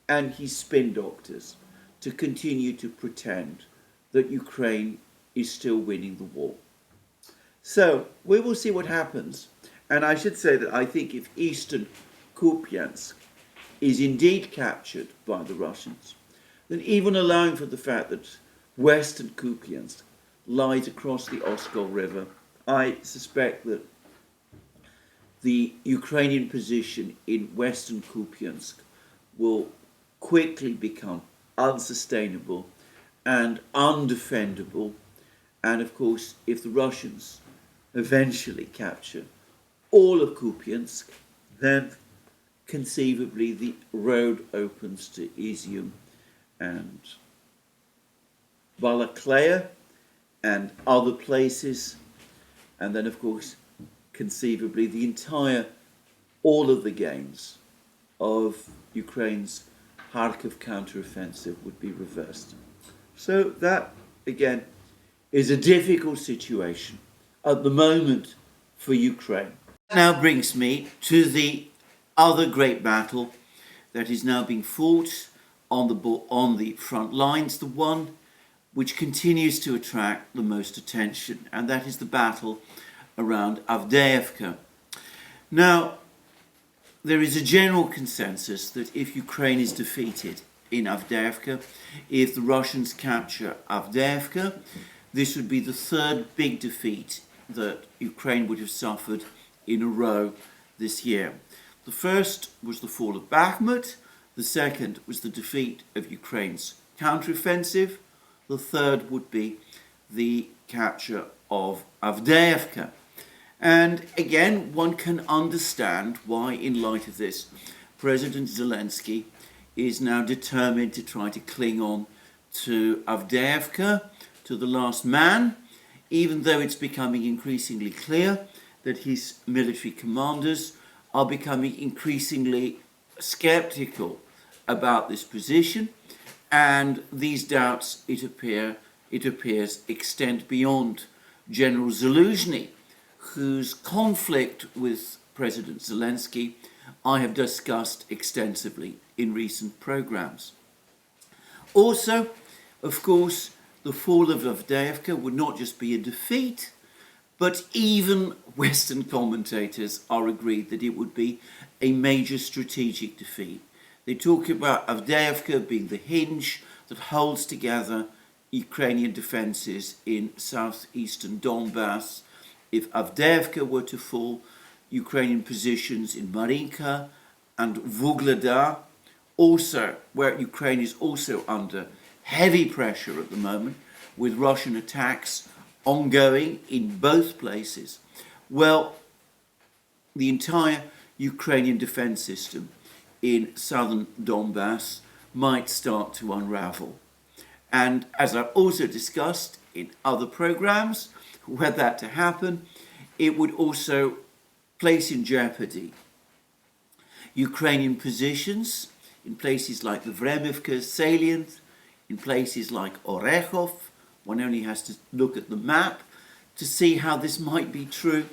and his spin doctors, to continue to pretend that Ukraine is still winning the war. So we will see what happens. And I should say that I think if eastern Kupiansk is indeed captured by the Russians, then even allowing for the fact that western Kupiansk lies across the Oskol River, I suspect that the Ukrainian position in western Kupiansk will quickly become unsustainable and undefendable. And of course, if the Russians eventually capture all of Kupiansk, then conceivably the road opens to Izium and Balakleya and other places, and then of course conceivably all of the gains of Ukraine's Kharkiv counteroffensive would be reversed. So that again is a difficult situation at the moment for Ukraine. That now brings me to the other great battle that is now being fought on the front lines, the one which continues to attract the most attention, and that is the battle around Avdeyevka. Now, there is a general consensus that if Ukraine is defeated in Avdeyevka, if the Russians capture Avdeyevka, this would be the third big defeat that Ukraine would have suffered in a row this year. The first was the fall of Bakhmut, the second was the defeat of Ukraine's counteroffensive, the third would be the capture of Avdeyevka. And again, one can understand why, in light of this, President Zelensky is now determined to try to cling on to Avdeyevka, to the last man, even though it's becoming increasingly clear that his military commanders are becoming increasingly skeptical about this position, and these doubts, it appears, extend beyond General Zaluzhny, whose conflict with President Zelensky I have discussed extensively in recent programs. Also, of course, the fall of Avdeyevka would not just be a defeat, but even Western commentators are agreed that it would be a major strategic defeat. They talk about Avdeyevka being the hinge that holds together Ukrainian defences in southeastern Donbass. If Avdeyevka were to fall, Ukrainian positions in Marinka and Vuhledar, also where Ukraine is also under heavy pressure at the moment, with Russian attacks ongoing in both places. Well, the entire Ukrainian defense system in southern Donbass might start to unravel. And as I've also discussed in other programs, were that to happen, it would also place in jeopardy Ukrainian positions in places like the Vremivka salient, in places like Orechov. One only has to look at the map to see how this might be true.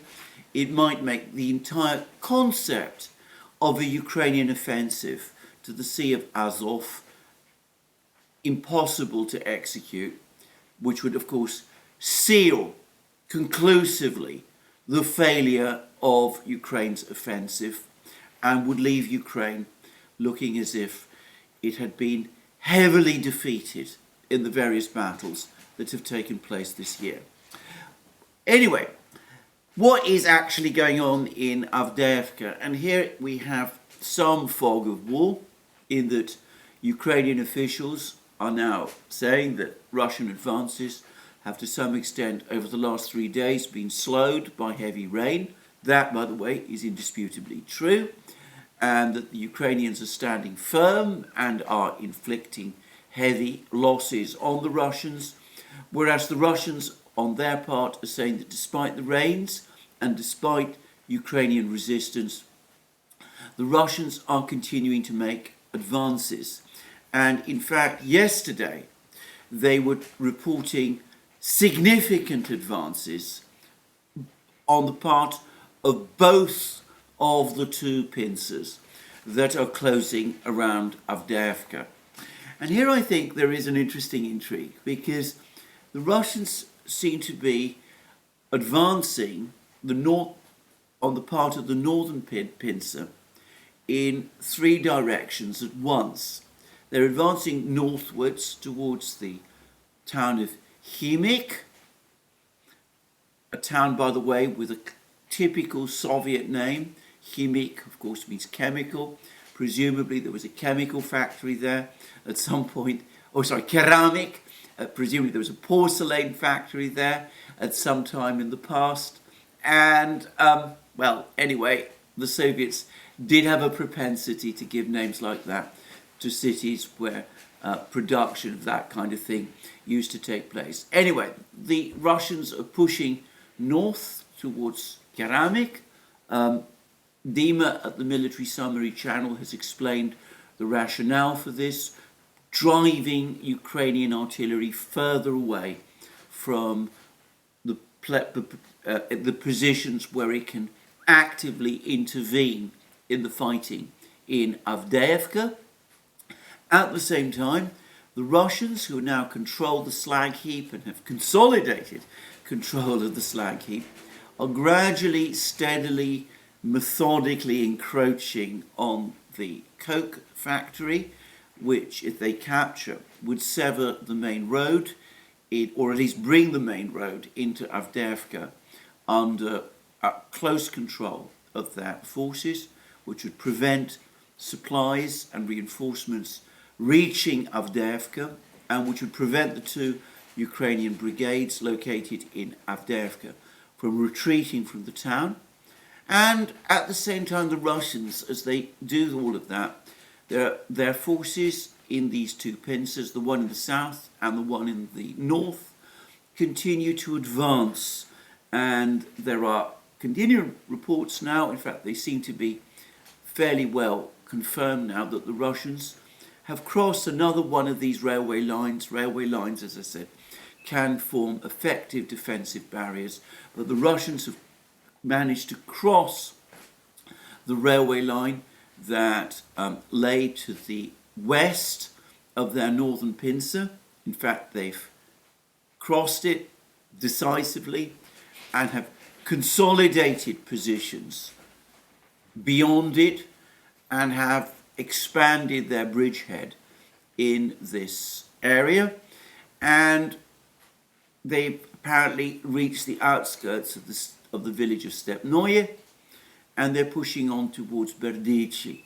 It might make the entire concept of a Ukrainian offensive to the Sea of Azov impossible to execute, which would of course seal conclusively the failure of Ukraine's offensive and would leave Ukraine looking as if it had been heavily defeated in the various battles that have taken place this year. Anyway, what is actually going on in Avdeyevka? And here we have some fog of war in that Ukrainian officials are now saying that Russian advances have to some extent over the last 3 days been slowed by heavy rain. That, by the way, is indisputably true, and that the Ukrainians are standing firm and are inflicting heavy losses on the Russians, whereas the Russians on their part are saying that despite the rains and despite Ukrainian resistance, the Russians are continuing to make advances. And in fact, yesterday they were reporting significant advances on the part of both of the two pincers that are closing around Avdeyevka. And here I think there is an interesting intrigue, because the Russians seem to be advancing on the part of the northern pincer in 3 directions at once. They're advancing northwards towards the town of Khimik, a town, by the way, with a typical Soviet name. Khimik, of course, means chemical. Presumably there was a chemical factory there at some point. Ceramic. Presumably there was a porcelain factory there at some time in the past. And, anyway, the Soviets did have a propensity to give names like that to cities where production of that kind of thing used to take place. Anyway, the Russians are pushing north towards Keramik. Dima at the Military Summary Channel has explained the rationale for this, driving Ukrainian artillery further away from the positions where it can actively intervene in the fighting in Avdeyevka. At the same time, the Russians, who now control the slag heap and have consolidated control of the slag heap, are gradually, steadily, methodically encroaching on the coke factory, which, if they capture, would sever the main road, or at least bring the main road into Avdeyevka under close control of their forces, which would prevent supplies and reinforcements reaching Avdeyevka, and which would prevent the 2 Ukrainian brigades located in Avdeyevka from retreating from the town. And at the same time, the Russians, as they do all of that, their forces in these 2 pincers, the one in the south and the one in the north, continue to advance. And there are continuing reports now, in fact they seem to be fairly well confirmed now, that the Russians have crossed another one of these railway lines. Railway lines, as I said, can form effective defensive barriers, but the Russians have managed to cross the railway line that lay to the west of their northern pincer. In fact, they've crossed it decisively and have consolidated positions beyond it and have expanded their bridgehead in this area, and they've apparently reached the outskirts of the village of Stepnoye, and they're pushing on towards Berdichi.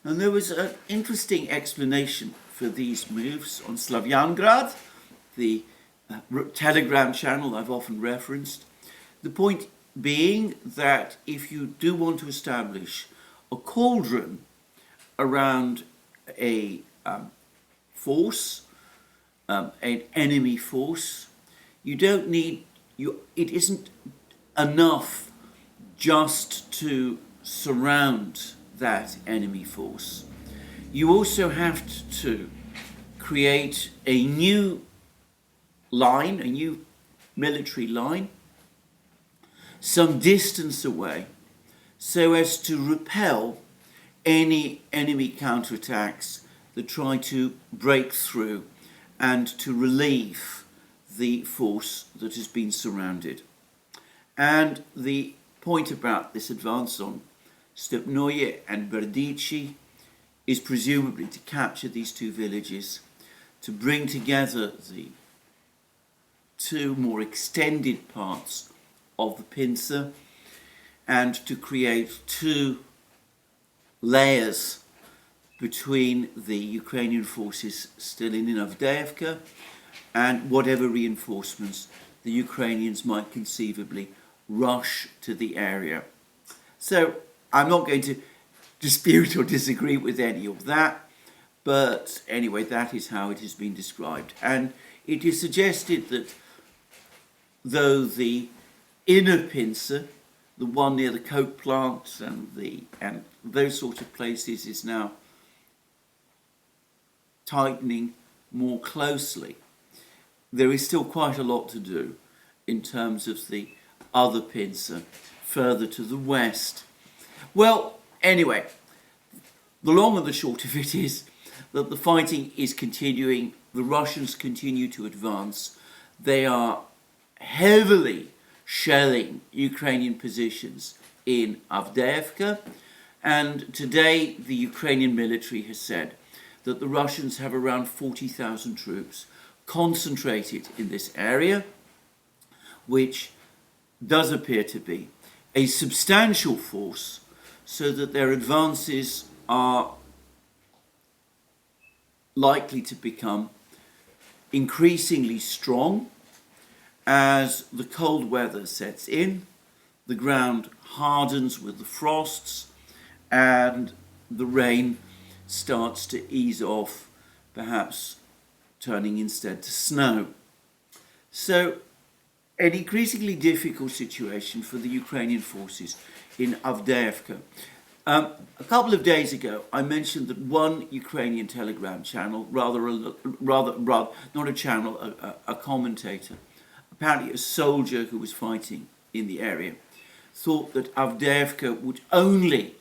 And there was an interesting explanation for these moves on Slavyangrad, the Telegram channel I've often referenced. The point being that if you do want to establish a cauldron around a force, an enemy force. You don't need, it isn't enough just to surround that enemy force. You also have to create a new line, a new military line, some distance away, so as to repel any enemy counterattacks that try to break through and to relieve the force that has been surrounded. And the point about this advance on Stepnoye and Berdichi is presumably to capture these two villages, to bring together the two more extended parts of the pincer, and to create two layers between the Ukrainian forces still in Avdeyevka and whatever reinforcements the Ukrainians might conceivably rush to the area. So I'm not going to dispute or disagree with any of that, but anyway, that is how it has been described. And it is suggested that though the inner pincer, the one near the coke plants and those sort of places, is now tightening more closely, there is still quite a lot to do in terms of the other pincer further to the west. Well, anyway, the long and the short of it is that the fighting is continuing. The Russians continue to advance. They are heavily shelling Ukrainian positions in Avdeyevka, and today the Ukrainian military has said that the Russians have around 40,000 troops concentrated in this area, which does appear to be a substantial force, so that their advances are likely to become increasingly strong as the cold weather sets in, the ground hardens with the frosts, and the rain starts to ease off, perhaps turning instead to snow. So, an increasingly difficult situation for the Ukrainian forces in Avdeyevka. A couple of days ago, I mentioned that one Ukrainian telegram channel, not a channel, a commentator, apparently a soldier who was fighting in the area, thought that Avdeyevka would only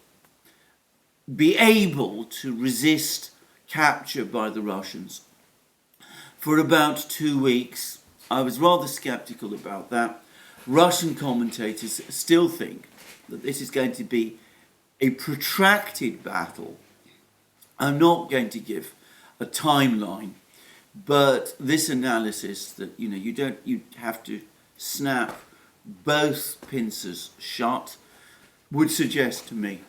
be able to resist capture by the Russians for about 2 weeks. I was rather skeptical about that. Russian commentators still think that this is going to be a protracted battle. I'm not going to give a timeline, but this analysis that you have to snap both pincers shut would suggest to me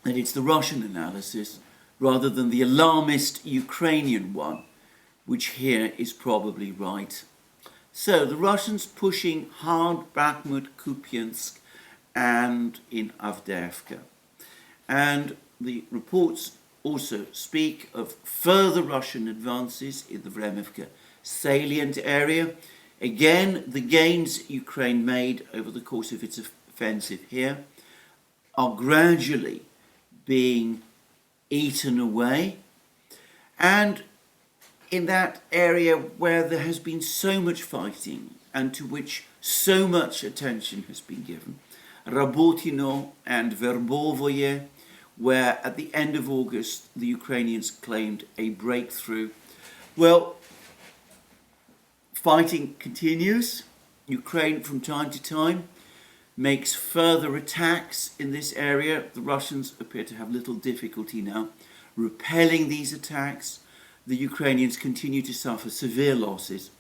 that it's the Russian analysis rather than the alarmist Ukrainian one, which here is probably right. So the Russians pushing hard Bakhmut, Kupiansk and in Avdeyevka. And the reports also speak of further Russian advances in the Vremivka salient area. Again, the gains Ukraine made over the course of its offensive here are gradually being eaten away. And in that area where there has been so much fighting and to which so much attention has been given, Rabotino and Verbovoye, where at the end of August the Ukrainians claimed a breakthrough. Well, fighting continues. Ukraine from time to time makes further attacks in this area. The Russians appear to have little difficulty now repelling these attacks. The Ukrainians continue to suffer severe losses.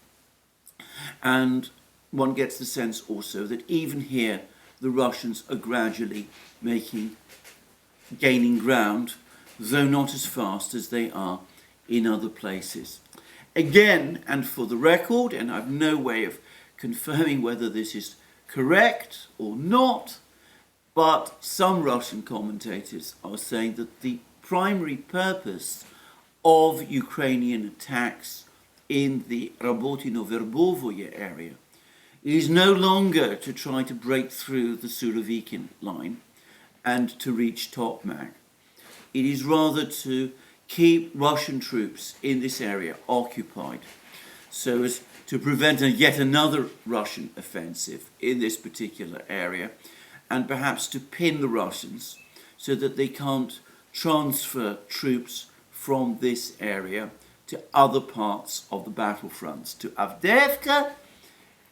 And one gets the sense also that even here the Russians are gradually gaining ground, though not as fast as they are in other places. Again, and for the record, and I've no way of confirming whether this is correct or not, But some Russian commentators are saying that the primary purpose of Ukrainian attacks in the Rabotino-Verbovoye area is no longer to try to break through the Surovikin line and to reach Tokmak. It is rather to keep Russian troops in this area occupied so as to prevent yet another Russian offensive in this particular area, and perhaps to pin the Russians so that they can't transfer troops from this area to other parts of the battlefronts, to Avdeyevka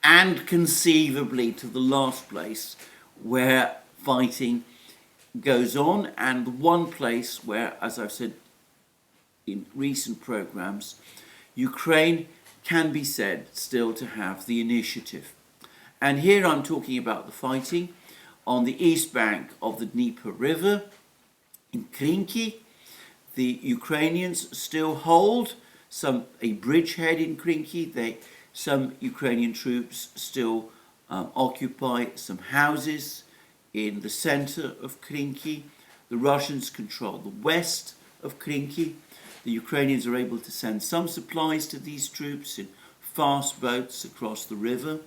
and conceivably to the last place where fighting goes on, and the one place where, as I've said in recent programs, Ukraine can be said still to have the initiative. And here I'm talking about the fighting on the east bank of the Dnieper River in Krinky. The Ukrainians still hold a bridgehead in Krinky. Some Ukrainian troops still occupy some houses in the center of Krinky. The Russians control the west of Krinky. The Ukrainians are able to send some supplies to these troops in fast boats across the river.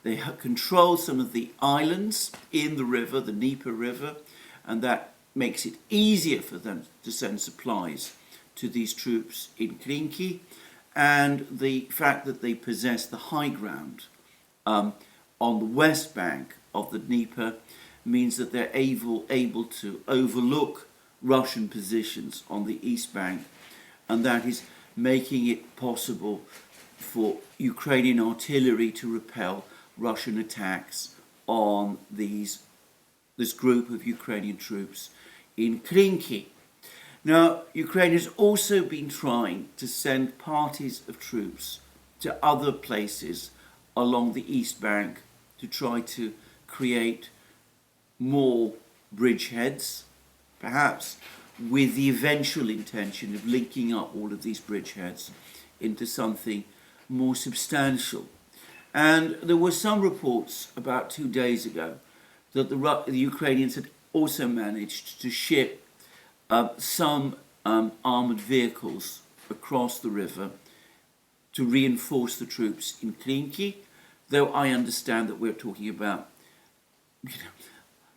They control some of the islands in the river, the Dnieper River, and that makes it easier for them to send supplies to these troops in Krinky. And the fact that they possess the high ground on the west bank of the Dnieper means that they're able to overlook Russian positions on the east bank, and that is making it possible for Ukrainian artillery to repel Russian attacks on this group of Ukrainian troops in Krinky. Now, Ukraine has also been trying to send parties of troops to other places along the east bank to try to create more bridgeheads, perhaps with the eventual intention of linking up all of these bridgeheads into something more substantial. And there were some reports about 2 days ago that the Ukrainians had also managed to ship some armoured vehicles across the river to reinforce the troops in Krinky, though I understand that we're talking about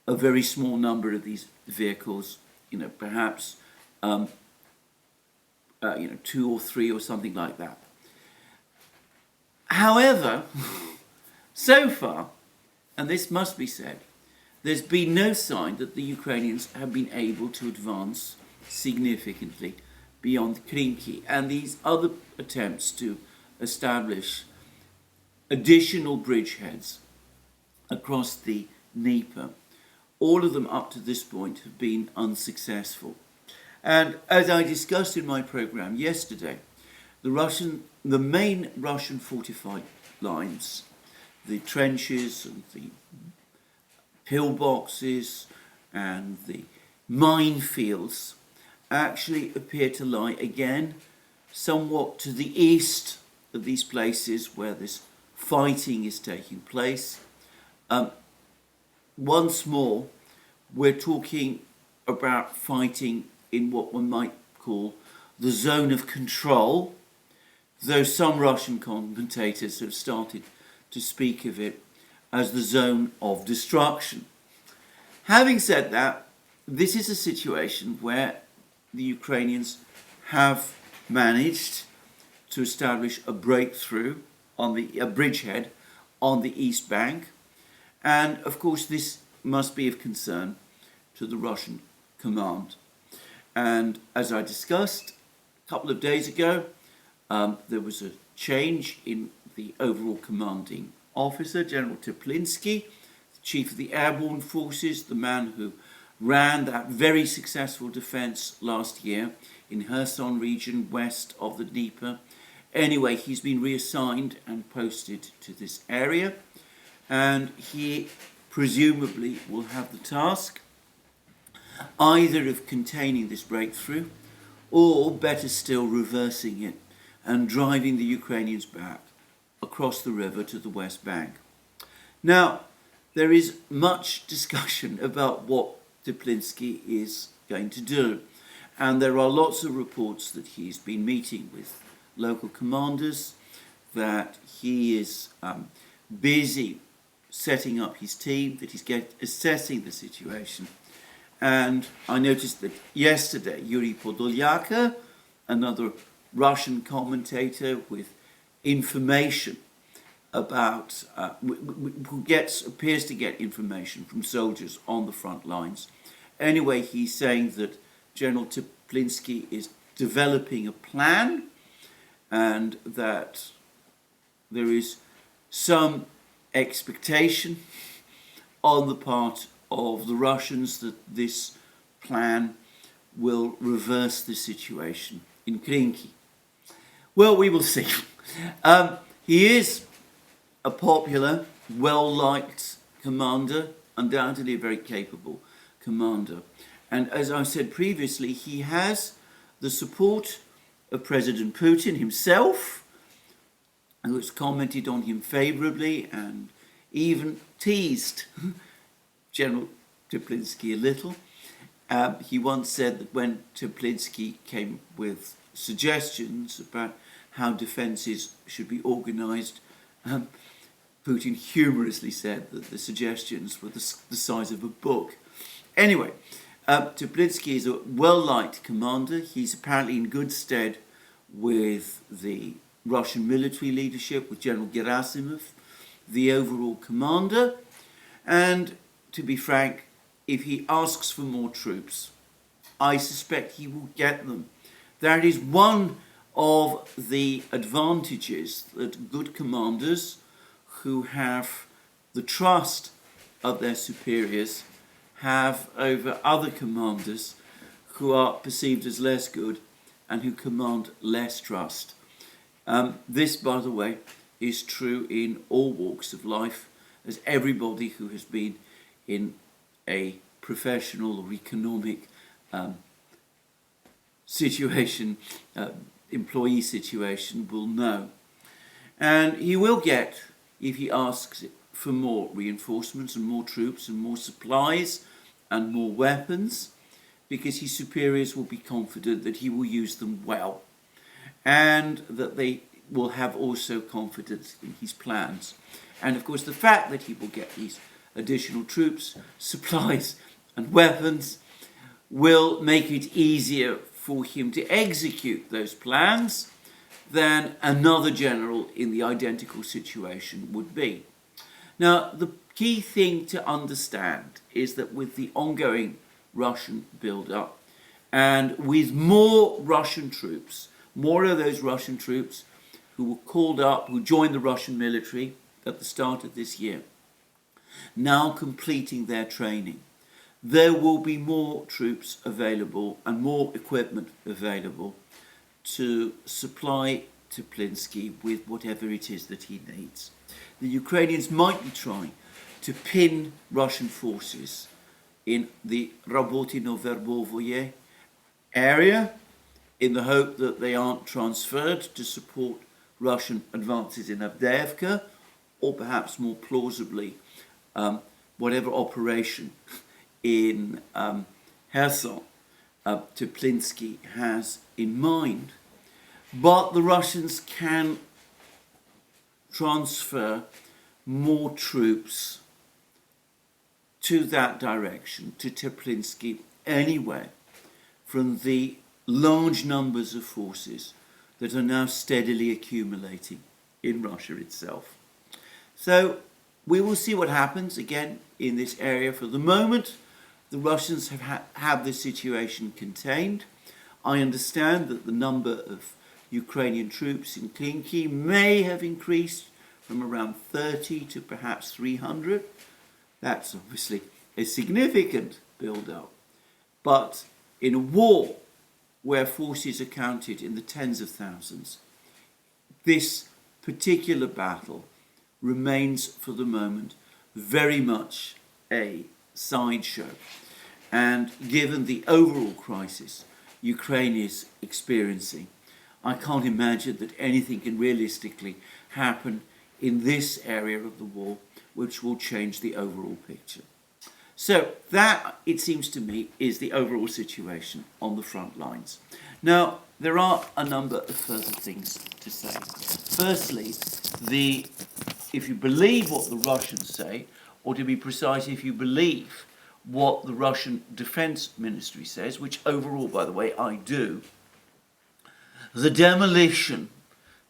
a very small number of these vehicles, perhaps 2 or 3 or something like that. However, so far, and this must be said, there's been no sign that the Ukrainians have been able to advance significantly beyond Krinky, and these other attempts to establish additional bridgeheads across the Dnieper, all of them up to this point have been unsuccessful. And as I discussed in my program yesterday, the main Russian fortified lines, the trenches and the pillboxes and the minefields, actually appear to lie again somewhat to the east of these places where this fighting is taking place. Once more, we're talking about fighting in what one might call the zone of control, though some Russian commentators have started to speak of it as the zone of destruction. Having said that, this is a situation where the Ukrainians have managed to establish a breakthrough on a bridgehead on the east bank, and of course this must be of concern to the Russian command. And as I discussed a couple of days ago, there was a change in the overall commanding officer, General Teplinsky, the chief of the airborne forces, the man who ran that very successful defense last year in Kherson region west of the Dnieper. Anyway, he's been reassigned and posted to this area, and he presumably will have the task either of containing this breakthrough or, better still, reversing it and driving the Ukrainians back across the river to the west bank. Now, there is much discussion about what Teplinsky is going to do. And there are lots of reports that he's been meeting with local commanders, that he is busy setting up his team, that he's assessing the situation. And I noticed that yesterday, Yuri Podolyaka, another Russian commentator with information about, who appears to get information from soldiers on the front lines. Anyway, he's saying that General Teplinsky is developing a plan, and that there is some expectation on the part of the Russians that this plan will reverse the situation in Krinky. Well, we will see. He is a popular, well-liked commander, undoubtedly a very capable commander. And as I said previously, he has the support of President Putin himself, who has commented on him favourably and even teased General Teplinsky a little. He once said that when Teplinsky came with suggestions about how defences should be organised, Putin humorously said that the suggestions were the size of a book. Anyway, Teplinsky is a well-liked commander. He's apparently in good stead with the Russian military leadership, with General Gerasimov, the overall commander. And to be frank, if he asks for more troops, I suspect he will get them. That is one of the advantages that good commanders who have the trust of their superiors have over other commanders who are perceived as less good and who command less trust. This, by the way, is true in all walks of life, as everybody who has been in a professional or economic situation, employee situation, will know. And he will get, if he asks for more reinforcements and more troops and more supplies and more weapons, because his superiors will be confident that he will use them well, and that they will have also confidence in his plans. And of course, the fact that he will get these additional troops, supplies and weapons will make it easier for him to execute those plans than another general in the identical situation would be. Now, the key thing to understand is that with the ongoing Russian build-up, and with more Russian troops, more of those Russian troops who were called up, who joined the Russian military at the start of this year, now completing their training, there will be more troops available and more equipment available to supply Teplinsky with whatever it is that he needs. The Ukrainians might be trying to pin Russian forces in the Rabotino-Verbovoye area in the hope that they aren't transferred to support Russian advances in Avdeyevka, or perhaps more plausibly, whatever operation in Kherson Teplinsky has in mind. But the Russians can transfer more troops to that direction, to Teplinsky anyway, from the large numbers of forces that are now steadily accumulating in Russia itself. So we will see what happens again in this area. For the moment, the Russians have the situation contained. I understand that the number of Ukrainian troops in Krinky may have increased from around 30 to perhaps 300. That's obviously a significant build-up. But in a war where forces are counted in the tens of thousands, this particular battle remains for the moment very much a sideshow. And given the overall crisis Ukraine is experiencing, I can't imagine that anything can realistically happen in this area of the war which will change the overall picture. So that, it seems to me, is the overall situation on the front lines. Now, there are a number of further things to say. Firstly, if you believe what the Russians say, or to be precise, if you believe what the Russian Defense Ministry says, which overall, by the way, I do, the demolition,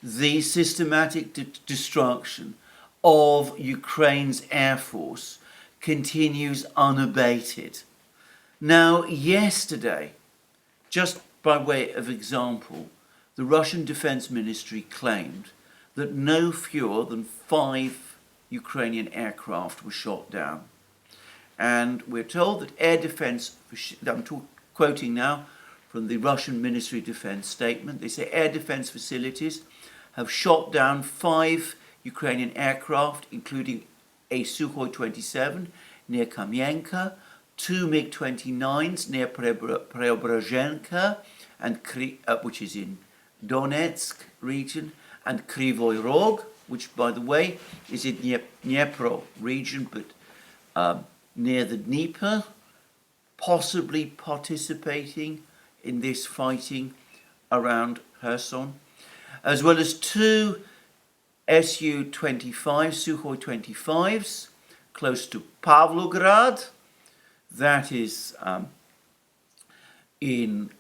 the systematic destruction of Ukraine's air force continues unabated. Now, yesterday, just by way of example, the Russian Defense Ministry claimed that no fewer than 5 Ukrainian aircraft were shot down. And we're told that air defense, I'm quoting now from the Russian Ministry of Defense statement, they say air defense facilities have shot down 5 Ukrainian aircraft, including a Sukhoi 27 near Kamienka, 2 MiG-29s near Preobrazhenka, and which is in Donetsk region, and Krivoy Rog, which, by the way, is in Dnipro region, but near the Dnieper, possibly participating in this fighting around Kherson, as well as 2 Su-25, Sukhoi 25s, close to Pavlograd, that is again in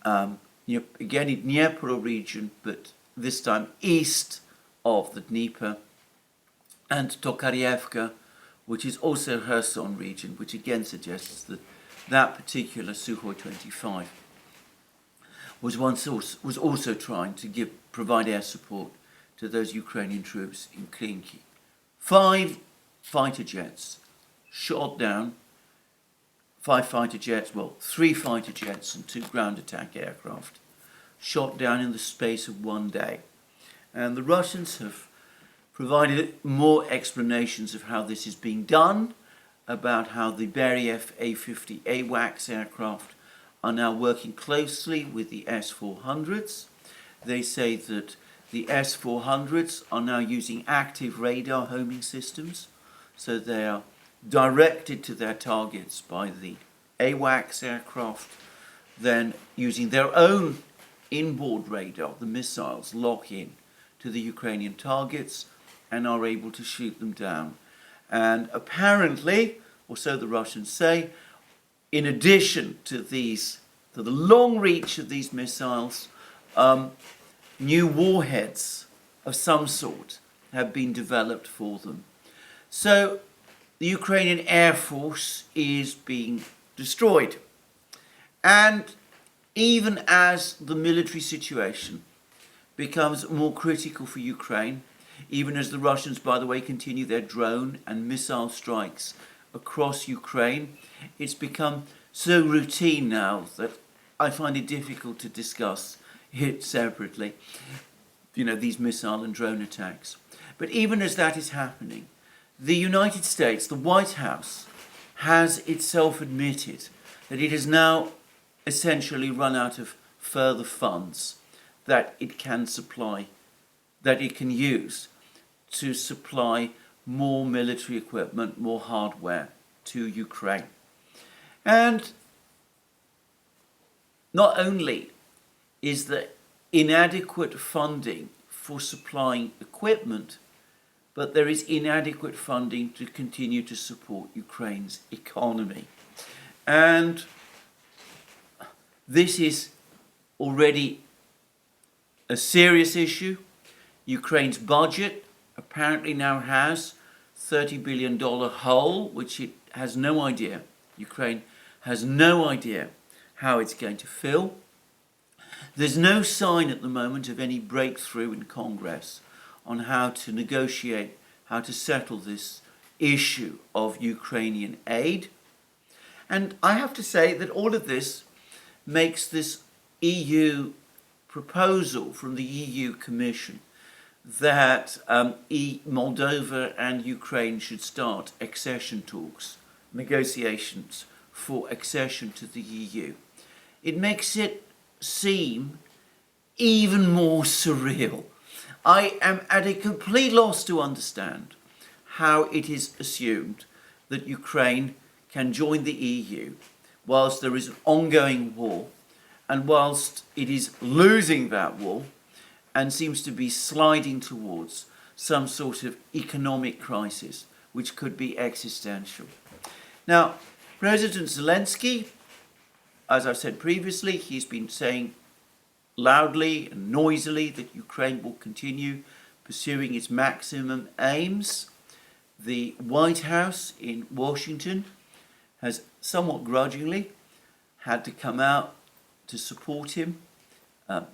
Dnipro region, but this time east of the Dnieper, and Tokaryevka, which is also Kherson region, which again suggests that that particular Sukhoi 25 was also trying to provide air support to those Ukrainian troops in Klinki. 5 fighter jets shot down, 5 fighter jets, 3 fighter jets and 2 ground attack aircraft shot down in the space of 1 day. And the Russians have provided more explanations of how this is being done, about how the Beriev A-50 AWACS aircraft are now working closely with the S-400s. They say that the S-400s are now using active radar homing systems, so they are directed to their targets by the AWACS aircraft, then using their own inboard radar, the missiles lock in to the Ukrainian targets and are able to shoot them down. And apparently, or so the Russians say, in addition to the long reach of these missiles, new warheads of some sort have been developed for them. So the Ukrainian Air Force is being destroyed. And even as the military situation becomes more critical for Ukraine, even as the Russians, by the way, continue their drone and missile strikes across Ukraine, it's become so routine now that I find it difficult to discuss it separately, these missile and drone attacks. But even as that is happening, the United States, the White House, has itself admitted that it has now essentially run out of further funds that it can supply, that it can use to supply more military equipment, more hardware to Ukraine. And not only is there inadequate funding for supplying equipment, but there is inadequate funding to continue to support Ukraine's economy. And this is already a serious issue. Ukraine's budget apparently now has $30 billion hole, which it has no idea. Ukraine has no idea how it's going to fill. There's no sign at the moment of any breakthrough in Congress on how to negotiate, how to settle this issue of Ukrainian aid. And I have to say that all of this makes this EU proposal from the EU Commission that Moldova and Ukraine should start accession talks, negotiations for accession to the EU. It makes it seem even more surreal. I am at a complete loss to understand how it is assumed that Ukraine can join the EU whilst there is an ongoing war and whilst it is losing that war and seems to be sliding towards some sort of economic crisis which could be existential. Now, President Zelensky, as I've said previously, he's been saying loudly and noisily that Ukraine will continue pursuing its maximum aims. The White House in Washington has somewhat grudgingly had to come out to support him.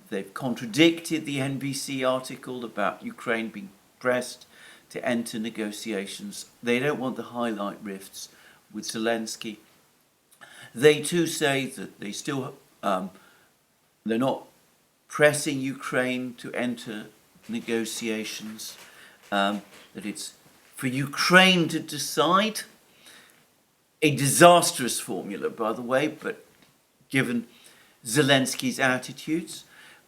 They've contradicted the NBC article about Ukraine being pressed to enter negotiations. They don't want to highlight rifts with Zelensky. They too say that they still, they're not pressing Ukraine to enter negotiations, that it's for Ukraine to decide. A disastrous formula, by the way, but given Zelensky's attitudes.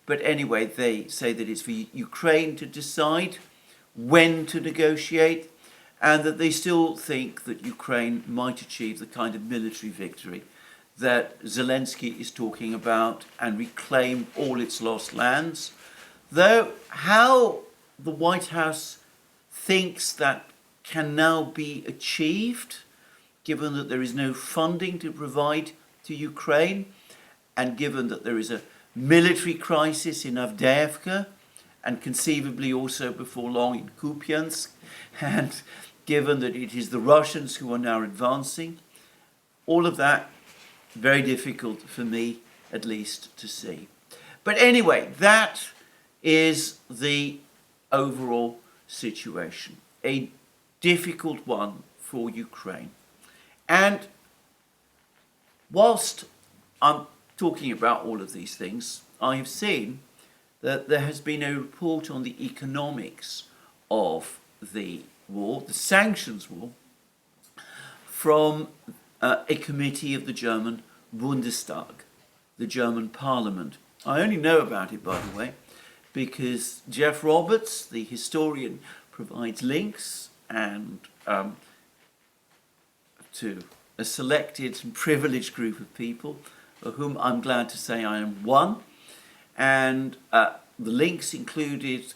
But anyway, they say that it's for Ukraine to decide when to negotiate, and that they still think that Ukraine might achieve the kind of military victory that Zelensky is talking about and reclaim all its lost lands. Though how the White House thinks that can now be achieved, given that there is no funding to provide to Ukraine, and given that there is a military crisis in Avdeyevka, and conceivably also before long in Kupiansk, and given that it is the Russians who are now advancing, all of that very difficult for me, at least, to see. But anyway, that is the overall situation. A difficult one for Ukraine. And whilst I'm talking about all of these things, I have seen that there has been a report on the economics of the war, the sanctions war, from a committee of the German Bundestag, the German parliament. I only know about it, by the way, because Jeff Roberts, the historian, provides links and to a selected and privileged group of people, of whom I'm glad to say I am one. And the links included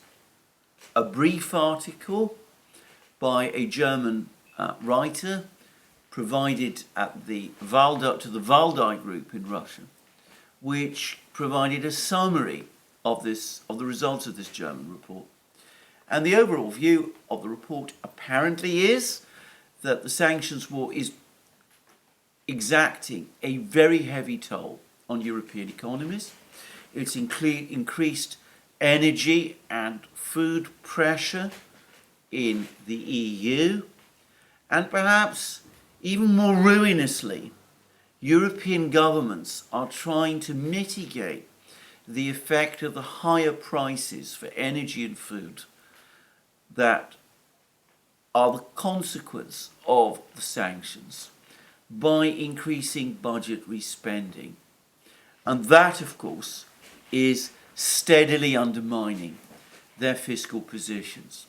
a brief article by a German writer provided at the to the Valdai group in Russia, which provided a summary of the results of this German report. And the overall view of the report apparently is that the sanctions war is exacting a very heavy toll on European economies. It's increased energy and food pressure in the EU, and perhaps even more ruinously, European governments are trying to mitigate the effect of the higher prices for energy and food that are the consequence of the sanctions by increasing budgetary spending. And that, of course, is steadily undermining their fiscal positions.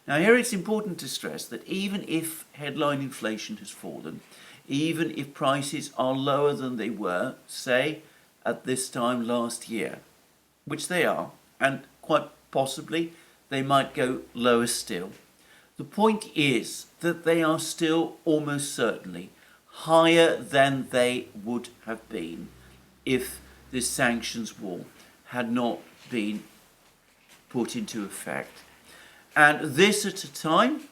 Now, here it's important to stress that even if headline inflation has fallen, even if prices are lower than they were, say, at this time last year, which they are, and quite possibly they might go lower still, the point is that they are still almost certainly higher than they would have been if this sanctions war had not been put into effect. And this at a time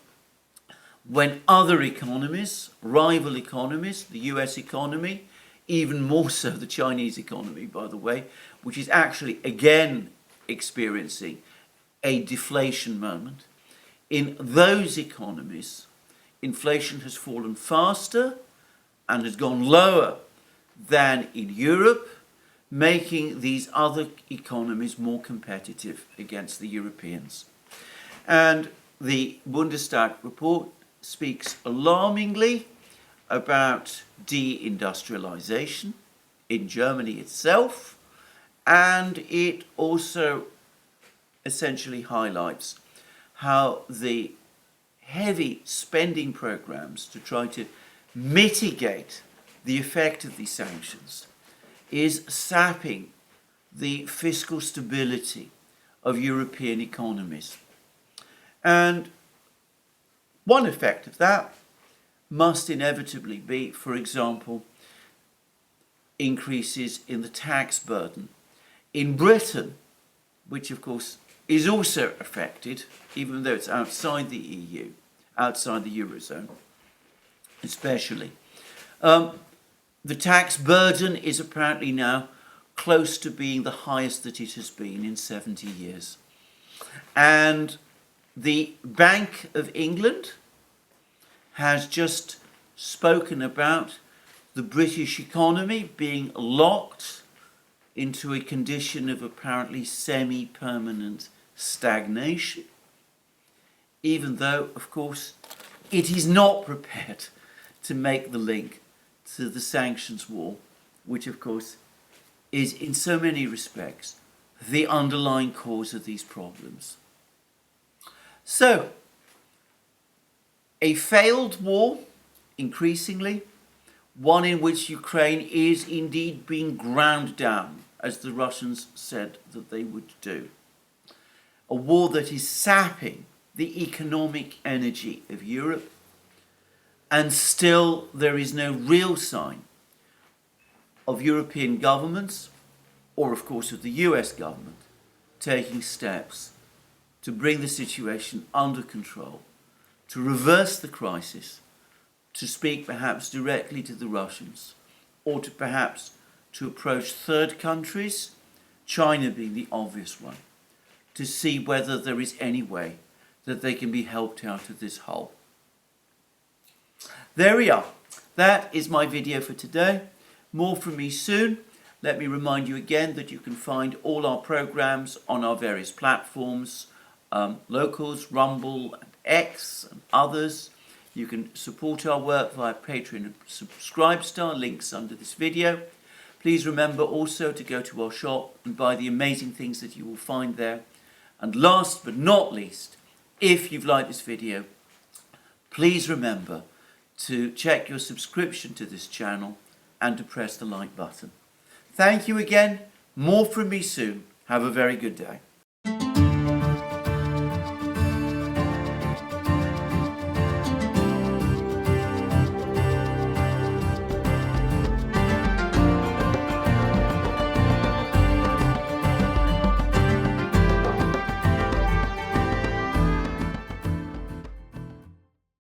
when other economies, rival economies, the US economy, even more so the Chinese economy, by the way, which is actually again experiencing a deflation moment, in those economies, inflation has fallen faster and has gone lower than in Europe, making these other economies more competitive against the Europeans. And the Bundestag report speaks alarmingly about deindustrialization in Germany itself, and it also essentially highlights how the heavy spending programs to try to mitigate the effect of these sanctions is sapping the fiscal stability of European economies. And one effect of that must inevitably be, for example, increases in the tax burden. In Britain, which of course is also affected, even though it's outside the EU, outside the Eurozone especially, the tax burden is apparently now close to being the highest that it has been in 70 years. And the Bank of England has just spoken about the British economy being locked into a condition of apparently semi-permanent stagnation, even though, of course, it is not prepared to make the link to the sanctions war, which, of course, is in so many respects the underlying cause of these problems. So, a failed war, increasingly, one in which Ukraine is indeed being ground down, as the Russians said that they would do. A war that is sapping the economic energy of Europe, and still there is no real sign of European governments, or of course of the US government, taking steps to bring the situation under control, to reverse the crisis, to speak perhaps directly to the Russians, or to perhaps to approach third countries, China being the obvious one, to see whether there is any way that they can be helped out of this hole. There we are. That is my video for today. More from me soon. Let me remind you again that you can find all our programs on our various platforms, Locals, Rumble, and X, and others. You can support our work via Patreon and Subscribestar, links under this video. Please remember also to go to our shop and buy the amazing things that you will find there. And last but not least, if you've liked this video, please remember to check your subscription to this channel and to press the like button. Thank you again. More from me soon. Have a very good day.